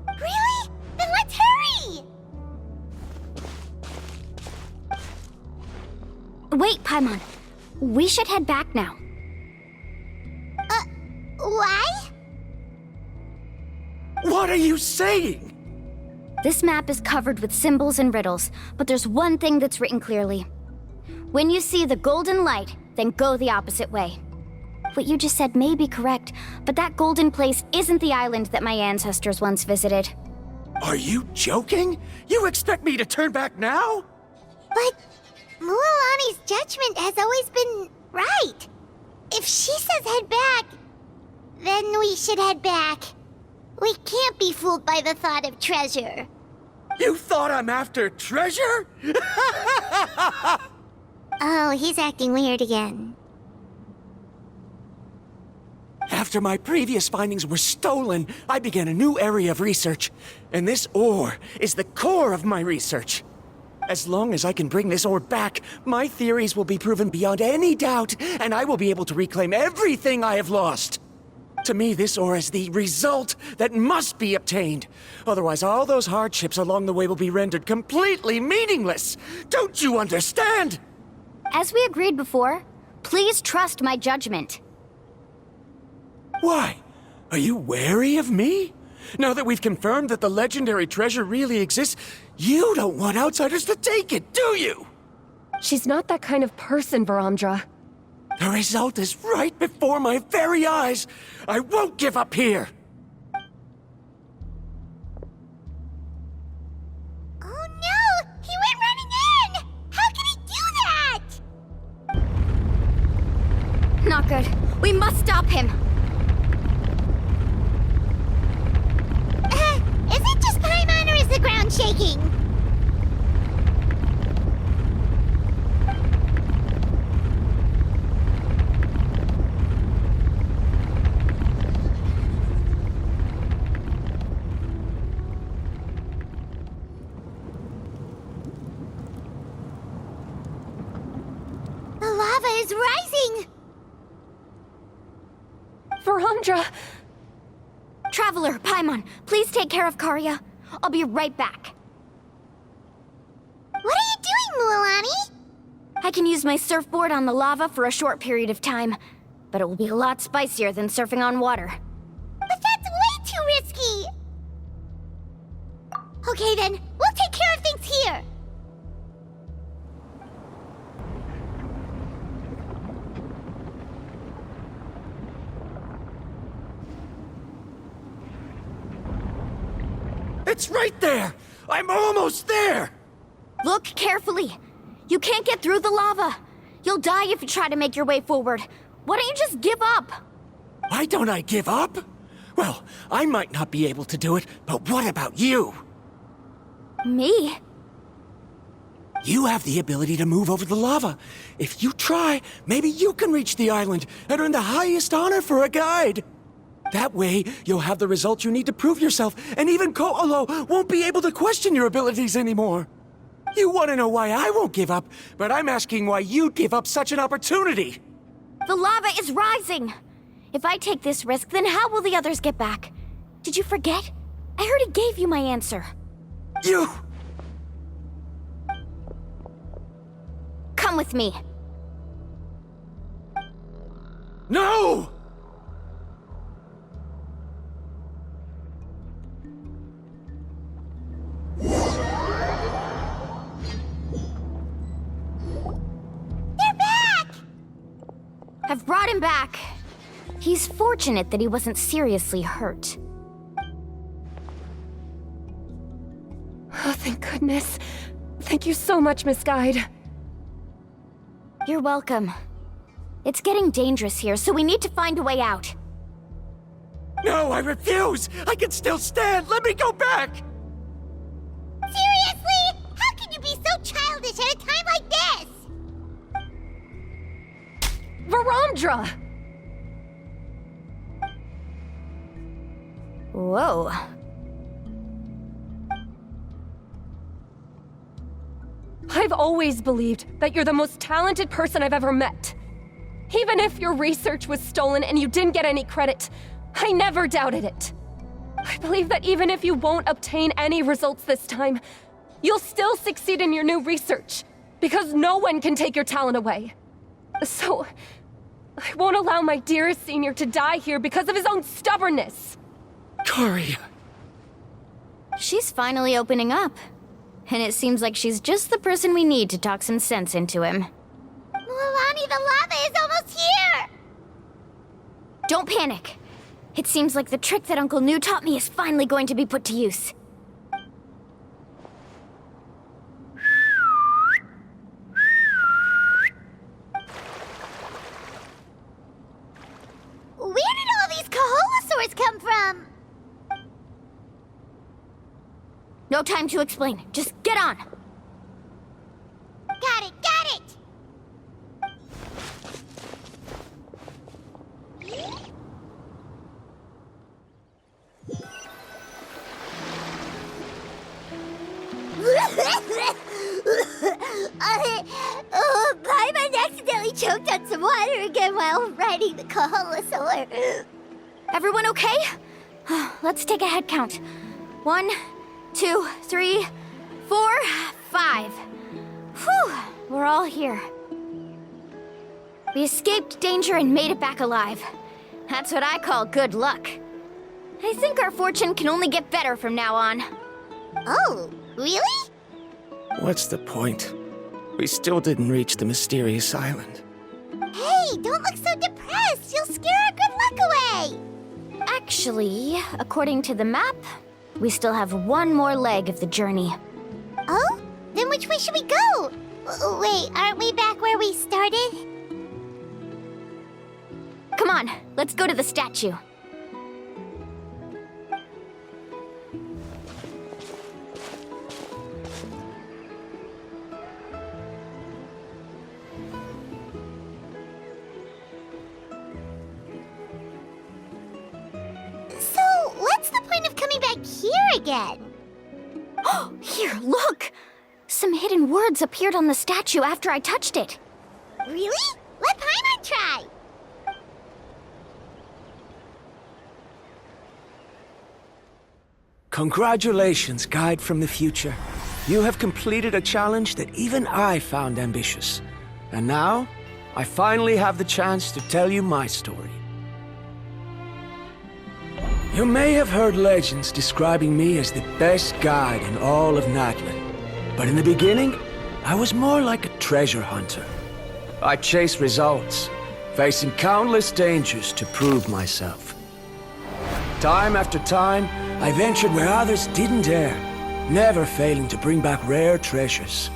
C: Really? Then let's hurry!
A: Wait, Paimon. We should head back now.
C: Why?
G: What are you saying?
A: This map is covered with symbols and riddles, but there's one thing that's written clearly. When you see the golden light, then go the opposite way. What you just said may be correct, but that golden place isn't the island that my ancestors once visited.
G: Are you joking? You expect me to turn back now?
C: But Mualani's judgment has always been right. If she says head back, then we should head back. We can't be fooled by the thought of treasure.
G: You thought I'm after treasure?
C: Oh, he's acting weird again.
G: After my previous findings were stolen, I began a new area of research. And this ore is the core of my research. As long as I can bring this ore back, my theories will be proven beyond any doubt, and I will be able to reclaim everything I have lost. To me, this ore is the result that must be obtained. Otherwise, all those hardships along the way will be rendered completely meaningless. Don't you understand?
A: As we agreed before, please trust my judgment.
G: Why? Are you wary of me? Now that we've confirmed that the legendary treasure really exists, you don't want outsiders to take it, do you?
F: She's not that kind of person, Varamdra.
G: The result is right before my very eyes. I won't give up here.
C: Oh no! He went running in! How can he do that?
A: Not good. We must stop him.
C: Is it just Paimon or is the ground shaking? The lava is rising!
F: Varamdra!
A: Traveler, Paimon, please take care of Karya. I'll be right back.
C: What are you doing, Mualani?
A: I can use my surfboard on the lava for a short period of time, but it will be a lot spicier than surfing on water.
C: But that's way too risky! Okay then, we'll take care of things here!
G: It's right there! I'm almost there!
A: Look carefully. You can't get through the lava. You'll die if you try to make your way forward. Why don't you just give up?
G: Why don't I give up? Well, I might not be able to do it, but what about you?
A: Me?
G: You have the ability to move over the lava. If you try, maybe you can reach the island and earn the highest honor for a guide. That way, you'll have the results you need to prove yourself, and even Ko'olo won't be able to question your abilities anymore. You want to know why I won't give up, but I'm asking why you'd give up such an opportunity.
A: The lava is rising. If I take this risk, then how will the others get back? Did you forget? I already gave you my answer.
G: You...
A: Come with me.
G: No!
A: I've brought him back. He's fortunate that he wasn't seriously hurt.
F: Oh, thank goodness. Thank you so much, Miss Guide.
A: You're welcome. It's getting dangerous here, so we need to find a way out.
G: No, I refuse! I can still stand! Let me go back!
C: Seriously? How can you be so childish at a time like this?
F: Varamdra!
A: Whoa.
F: I've always believed that you're the most talented person I've ever met. Even if your research was stolen and you didn't get any credit, I never doubted it. I believe that even if you won't obtain any results this time, you'll still succeed in your new research, because no one can take your talent away. So, I won't allow my dearest senior to die here because of his own stubbornness.
G: Karya.
A: She's finally opening up. And it seems like she's just the person we need to talk some sense into him.
C: Mualani, the lava is almost here!
A: Don't panic. It seems like the trick that Uncle New taught me is finally going to be put to use. No time to explain. Just get on.
C: Got it, got it! Paimon accidentally choked on some water again while riding the Koholosaur.
A: Everyone okay? Let's take a head count. 1, 2, 3, 4, 5. Whew, we're all here. We escaped danger and made it back alive. That's what I call good luck. I think our fortune can only get better from now on.
C: Oh, really?
G: What's the point? We still didn't reach the mysterious island.
C: Hey, don't look so depressed. You'll scare our good luck away.
A: Actually, according to the map, we still have one more leg of the journey.
C: Oh? Then which way should we go? Wait, aren't we back where we started?
A: Come on, let's go to the statue.
C: So, what's the point of coming back here again?
A: Oh, here, look! Some hidden words appeared on the statue after I touched it.
C: Really? Let Paimon try.
G: Congratulations, guide from the future. You have completed a challenge that even I found ambitious. And now, I finally have the chance to tell you my story. You may have heard legends describing me as the best guide in all of Natlan. But in the beginning, I was more like a treasure hunter. I chased results, facing countless dangers to prove myself. Time after time, I ventured where others didn't dare, never failing to bring back rare treasures.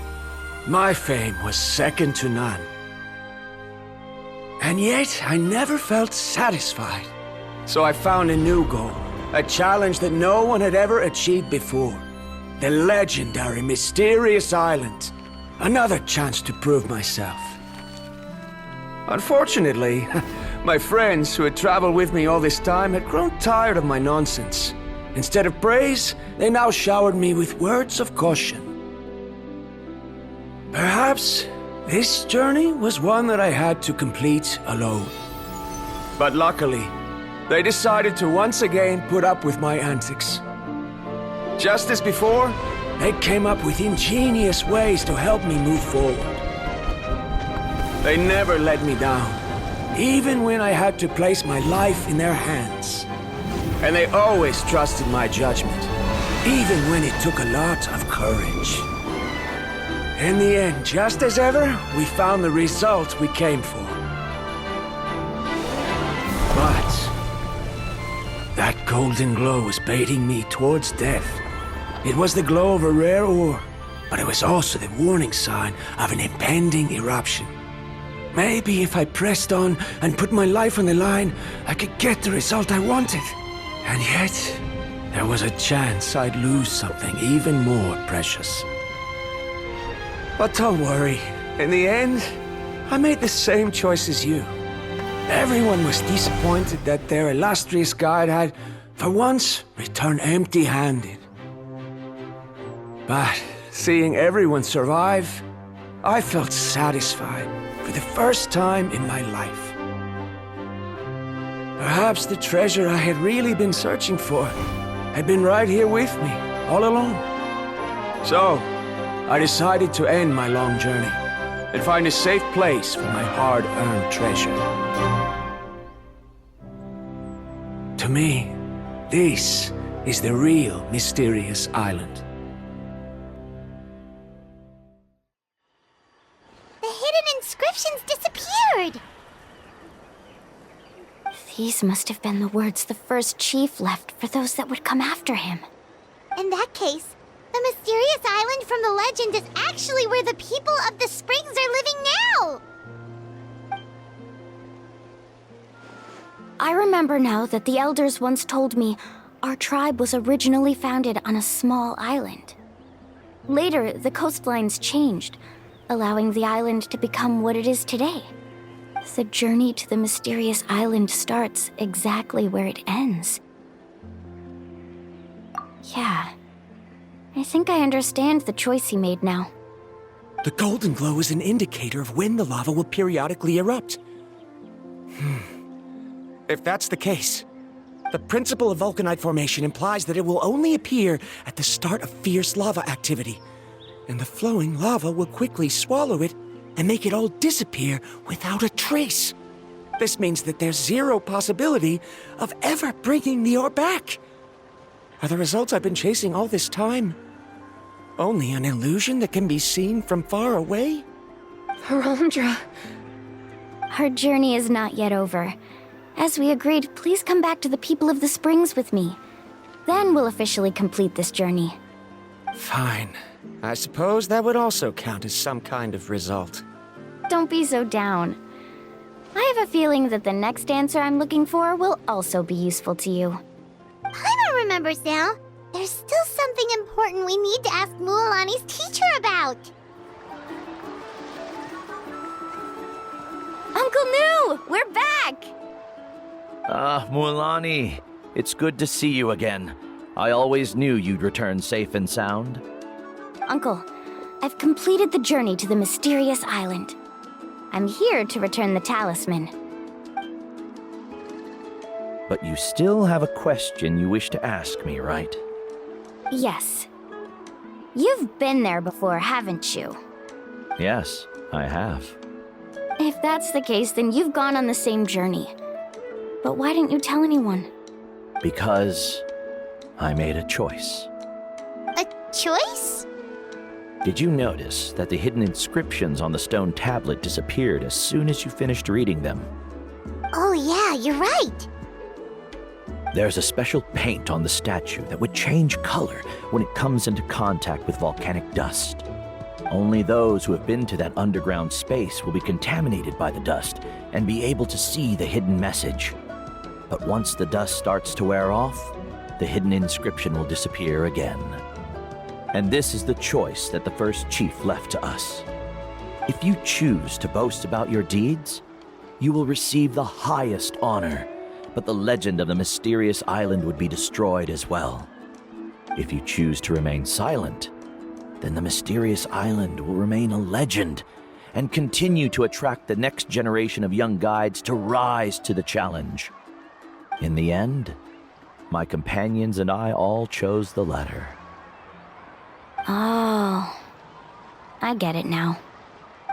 G: My fame was second to none. And yet, I never felt satisfied. So I found a new goal, a challenge that no one had ever achieved before. The legendary Mysterious Island. Another chance to prove myself. Unfortunately, my friends who had traveled with me all this time had grown tired of my nonsense. Instead of praise, they now showered me with words of caution. Perhaps this journey was one that I had to complete alone. But luckily, they decided to once again put up with my antics. Just as before, they came up with ingenious ways to help me move forward. They never let me down, even when I had to place my life in their hands. And they always trusted my judgment, even when it took a lot of courage. In the end, just as ever, we found the result we came for. But that golden glow was baiting me towards death. It was the glow of a rare ore, but it was also the warning sign of an impending eruption. Maybe if I pressed on and put my life on the line, I could get the result I wanted. And yet, there was a chance I'd lose something even more precious. But don't worry, in the end, I made the same choice as you. Everyone was disappointed that their illustrious guide had, for once, returned empty-handed. But seeing everyone survive, I felt satisfied for the first time in my life. Perhaps the treasure I had really been searching for had been right here with me, all along. So, I decided to end my long journey and find a safe place for my hard-earned treasure. To me, this is the real Mysterious Island.
C: Inscriptions disappeared!
A: These must have been the words the first chief left for those that would come after him.
C: In that case, the mysterious island from the legend is actually where the people of the springs are living now!
A: I remember now that the elders once told me our tribe was originally founded on a small island. Later, the coastlines changed, allowing the island to become what it is today. The journey to the mysterious island starts exactly where it ends. Yeah, I think I understand the choice he made now.
G: The golden glow is an indicator of when the lava will periodically erupt. If that's the case, the principle of vulcanite formation implies that it will only appear at the start of fierce lava activity, and the flowing lava will quickly swallow it and make it all disappear without a trace. This means that there's zero possibility of ever bringing the ore back. Are the results I've been chasing all this time only an illusion that can be seen from far away?
F: Verandra.
A: Our journey is not yet over. As we agreed, please come back to the People of the Springs with me. Then we'll officially complete this journey.
G: Fine. I suppose that would also count as some kind of result.
A: Don't be so down. I have a feeling that the next answer I'm looking for will also be useful to you.
C: Paimon remembers now. There's still something important we need to ask Mualani's teacher about.
A: Uncle New! We're back!
J: Mualani, it's good to see you again. I always knew you'd return safe and sound.
A: Uncle, I've completed the journey to the mysterious island. I'm here to return the talisman.
J: But you still have a question you wish to ask me, right?
A: Yes. You've been there before, haven't you?
J: Yes, I have.
A: If that's the case, then you've gone on the same journey. But why didn't you tell anyone?
J: Because I made a choice.
C: A choice?
J: Did you notice that the hidden inscriptions on the stone tablet disappeared as soon as you finished reading them?
C: Oh yeah, you're right.
J: There's a special paint on the statue that would change color when it comes into contact with volcanic dust. Only those who have been to that underground space will be contaminated by the dust and be able to see the hidden message. But once the dust starts to wear off, the hidden inscription will disappear again. And this is the choice that the first chief left to us. If you choose to boast about your deeds, you will receive the highest honor, but the legend of the mysterious island would be destroyed as well. If you choose to remain silent, then the mysterious island will remain a legend and continue to attract the next generation of young guides to rise to the challenge. In the end, my companions and I all chose the latter.
A: Oh, I get it now.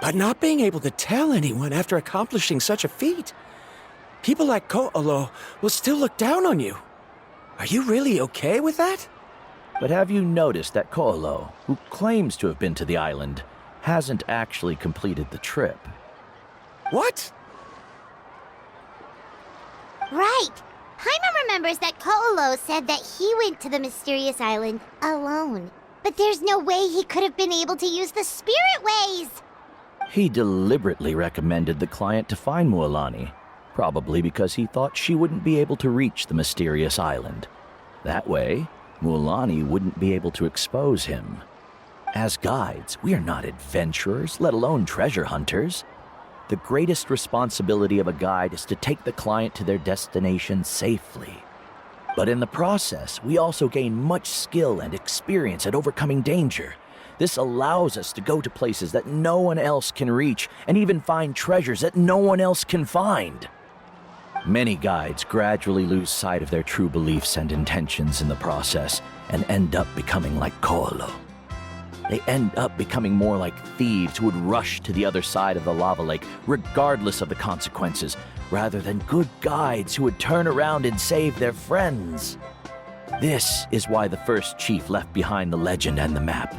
G: But not being able to tell anyone after accomplishing such a feat. People like Ko'olo will still look down on you. Are you really okay with that?
J: But have you noticed that Ko'olo, who claims to have been to the island, hasn't actually completed the trip?
G: What?
C: Right. Paimon remembers that Ko'olo said that he went to the mysterious island alone. But there's no way he could have been able to use the spirit ways.
J: He deliberately recommended the client to find Mualani, probably because he thought she wouldn't be able to reach the mysterious island. That way, Mualani wouldn't be able to expose him. As guides, we are not adventurers, let alone treasure hunters. The greatest responsibility of a guide is to take the client to their destination safely. But in the process, we also gain much skill and experience at overcoming danger. This allows us to go to places that no one else can reach, and even find treasures that no one else can find. Many guides gradually lose sight of their true beliefs and intentions in the process, and end up becoming like Ko'olo. They end up becoming more like thieves who would rush to the other side of the lava lake, regardless of the consequences, rather than good guides who would turn around and save their friends. This is why the first chief left behind the legend and the map.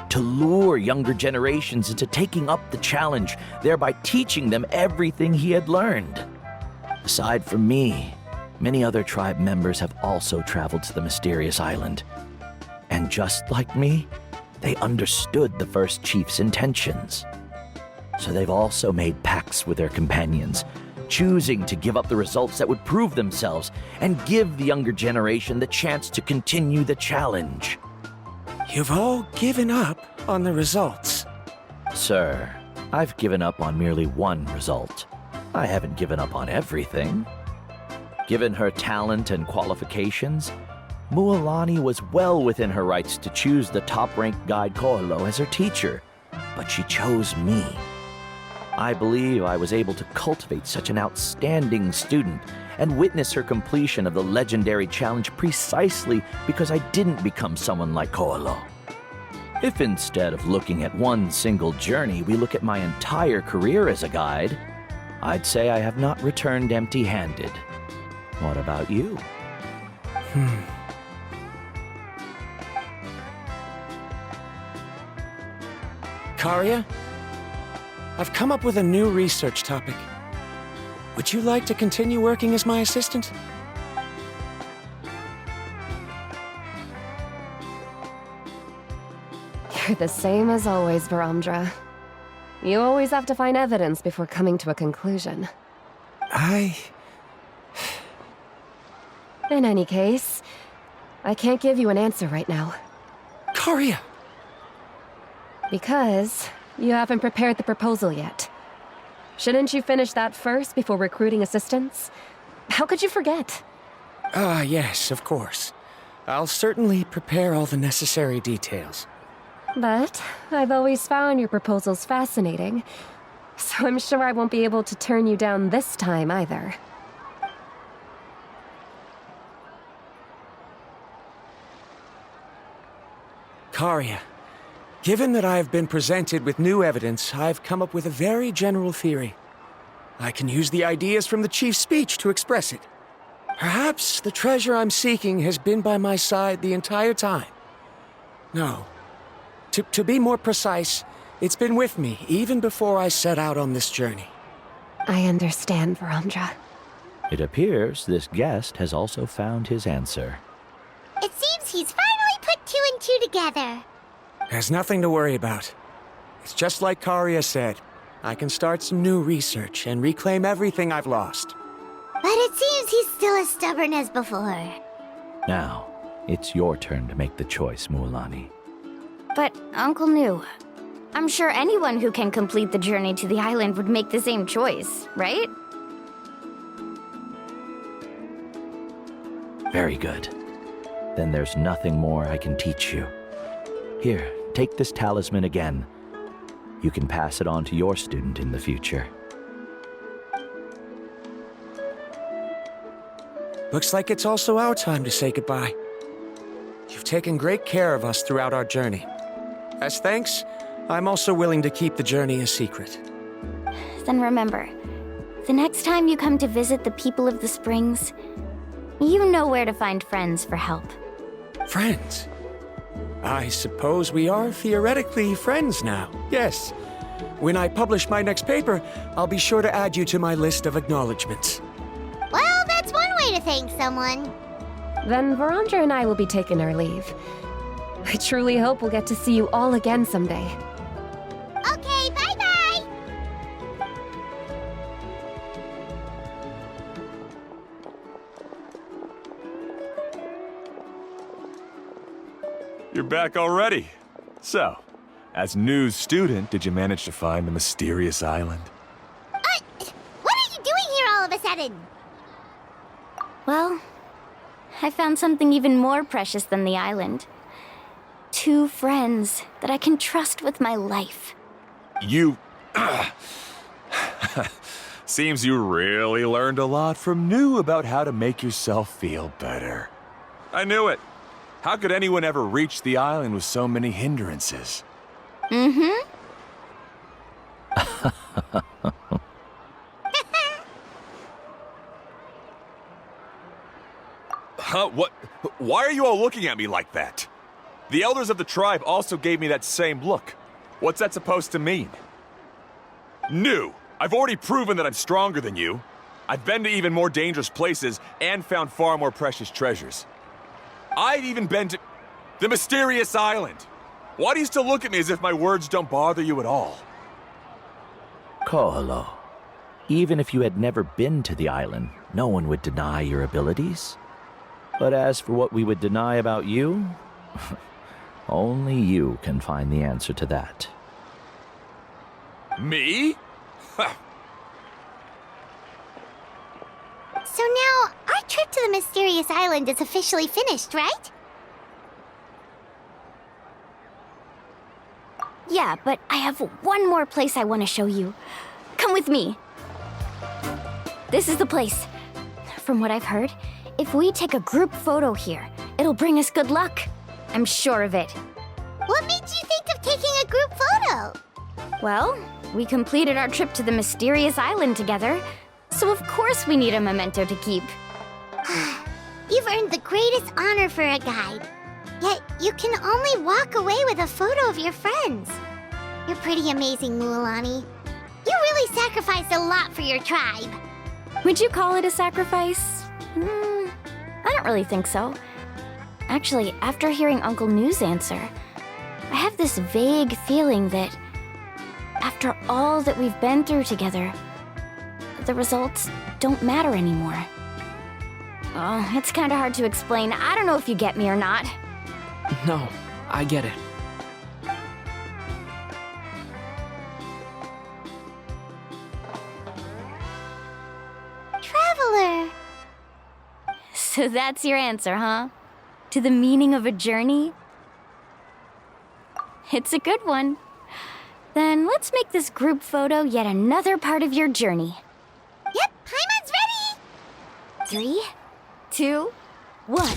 J: To lure younger generations into taking up the challenge, thereby teaching them everything he had learned. Aside from me, many other tribe members have also traveled to the mysterious island. And just like me, they understood the first chief's intentions. So they've also made pacts with their companions, choosing to give up the results that would prove themselves and give the younger generation the chance to continue the challenge.
G: You've all given up on the results.
J: Sir, I've given up on merely one result. I haven't given up on everything. Given her talent and qualifications, Mualani was well within her rights to choose the top-ranked guide Koalo as her teacher, but she chose me. I believe I was able to cultivate such an outstanding student and witness her completion of the legendary challenge precisely because I didn't become someone like Koalo. If instead of looking at one single journey, we look at my entire career as a guide, I'd say I have not returned empty-handed. What about you?
G: Karia, I've come up with a new research topic. Would you like to continue working as my assistant?
F: You're the same as always, Varamdra. You always have to find evidence before coming to a conclusion. In any case, I can't give you an answer right now.
G: Karia!
F: Because you haven't prepared the proposal yet. Shouldn't you finish that first before recruiting assistants? How could you forget?
G: Yes, of course. I'll certainly prepare all the necessary details.
F: But I've always found your proposals fascinating, so I'm sure I won't be able to turn you down this time either.
G: Karia, given that I have been presented with new evidence, I've come up with a very general theory. I can use the ideas from the Chief's speech to express it. Perhaps the treasure I'm seeking has been by my side the entire time. No. To be more precise, it's been with me even before I set out on this journey.
F: I understand, Varamdra.
J: It appears this guest has also found his answer.
C: It seems he's finally put two and two together.
G: There's nothing to worry about. It's just like Karia said. I can start some new research and reclaim everything I've lost.
C: But it seems he's still as stubborn as before.
J: Now, it's your turn to make the choice, Mualani.
A: But, Uncle Nu, I'm sure anyone who can complete the journey to the island would make the same choice, right?
J: Very good. Then there's nothing more I can teach you. Here, take this talisman again. You can pass it on to your student in the future.
G: Looks like it's also our time to say goodbye. You've taken great care of us throughout our journey. As thanks, I'm also willing to keep the journey a secret.
A: Then remember, the next time you come to visit the people of the Springs, you know where to find friends for help.
G: Friends? I suppose we are theoretically friends now, yes. When I publish my next paper, I'll be sure to add you to my list of acknowledgements.
C: Well, that's one way to thank someone.
F: Then Varamdra and I will be taking our leave. I truly hope we'll get to see you all again someday.
C: Okay, bye-bye!
D: You're back already. So, as new student, did you manage to find the mysterious island?
C: What are you doing here all of a sudden?
A: Well, I found something even more precious than the island. 2 friends that I can trust with my life.
D: You... Seems you really learned a lot from New about how to make yourself feel better. I knew it. How could anyone ever reach the island with so many hindrances?
A: Mm-hmm.
D: Huh? What? Why are you all looking at me like that? The elders of the tribe also gave me that same look. What's that supposed to mean? New! I've already proven that I'm stronger than you. I've been to even more dangerous places and found far more precious treasures. I've even been to the mysterious island. Why do you still look at me as if my words don't bother you at all?
J: Koalo, Even if you had never been to the island, no one would deny your abilities. But as for what we would deny about you, only you can find the answer to that.
D: Me?
C: So now, our trip to the mysterious island is officially finished, right?
A: Yeah, but I have one more place I want to show you. Come with me. This is the place. From what I've heard, if we take a group photo here, it'll bring us good luck. I'm sure of it.
C: What made you think of taking a group photo?
A: Well, we completed our trip to the mysterious island together, so of course we need a memento to keep.
C: You've earned the greatest honor for a guide. Yet, you can only walk away with a photo of your friends. You're pretty amazing, Mualani. You really sacrificed a lot for your tribe.
A: Would you call it a sacrifice? I don't really think so. Actually, after hearing Uncle New's answer, I have this vague feeling that after all that we've been through together, the results don't matter anymore. Oh, it's kind of hard to explain. I don't know if you get me or not.
K: No, I get it.
C: Traveler.
A: So that's your answer, huh? To the meaning of a journey? It's a good one. Then let's make this group photo yet another part of your journey.
C: Yep, Paimon's ready!
A: 3, 2, 1.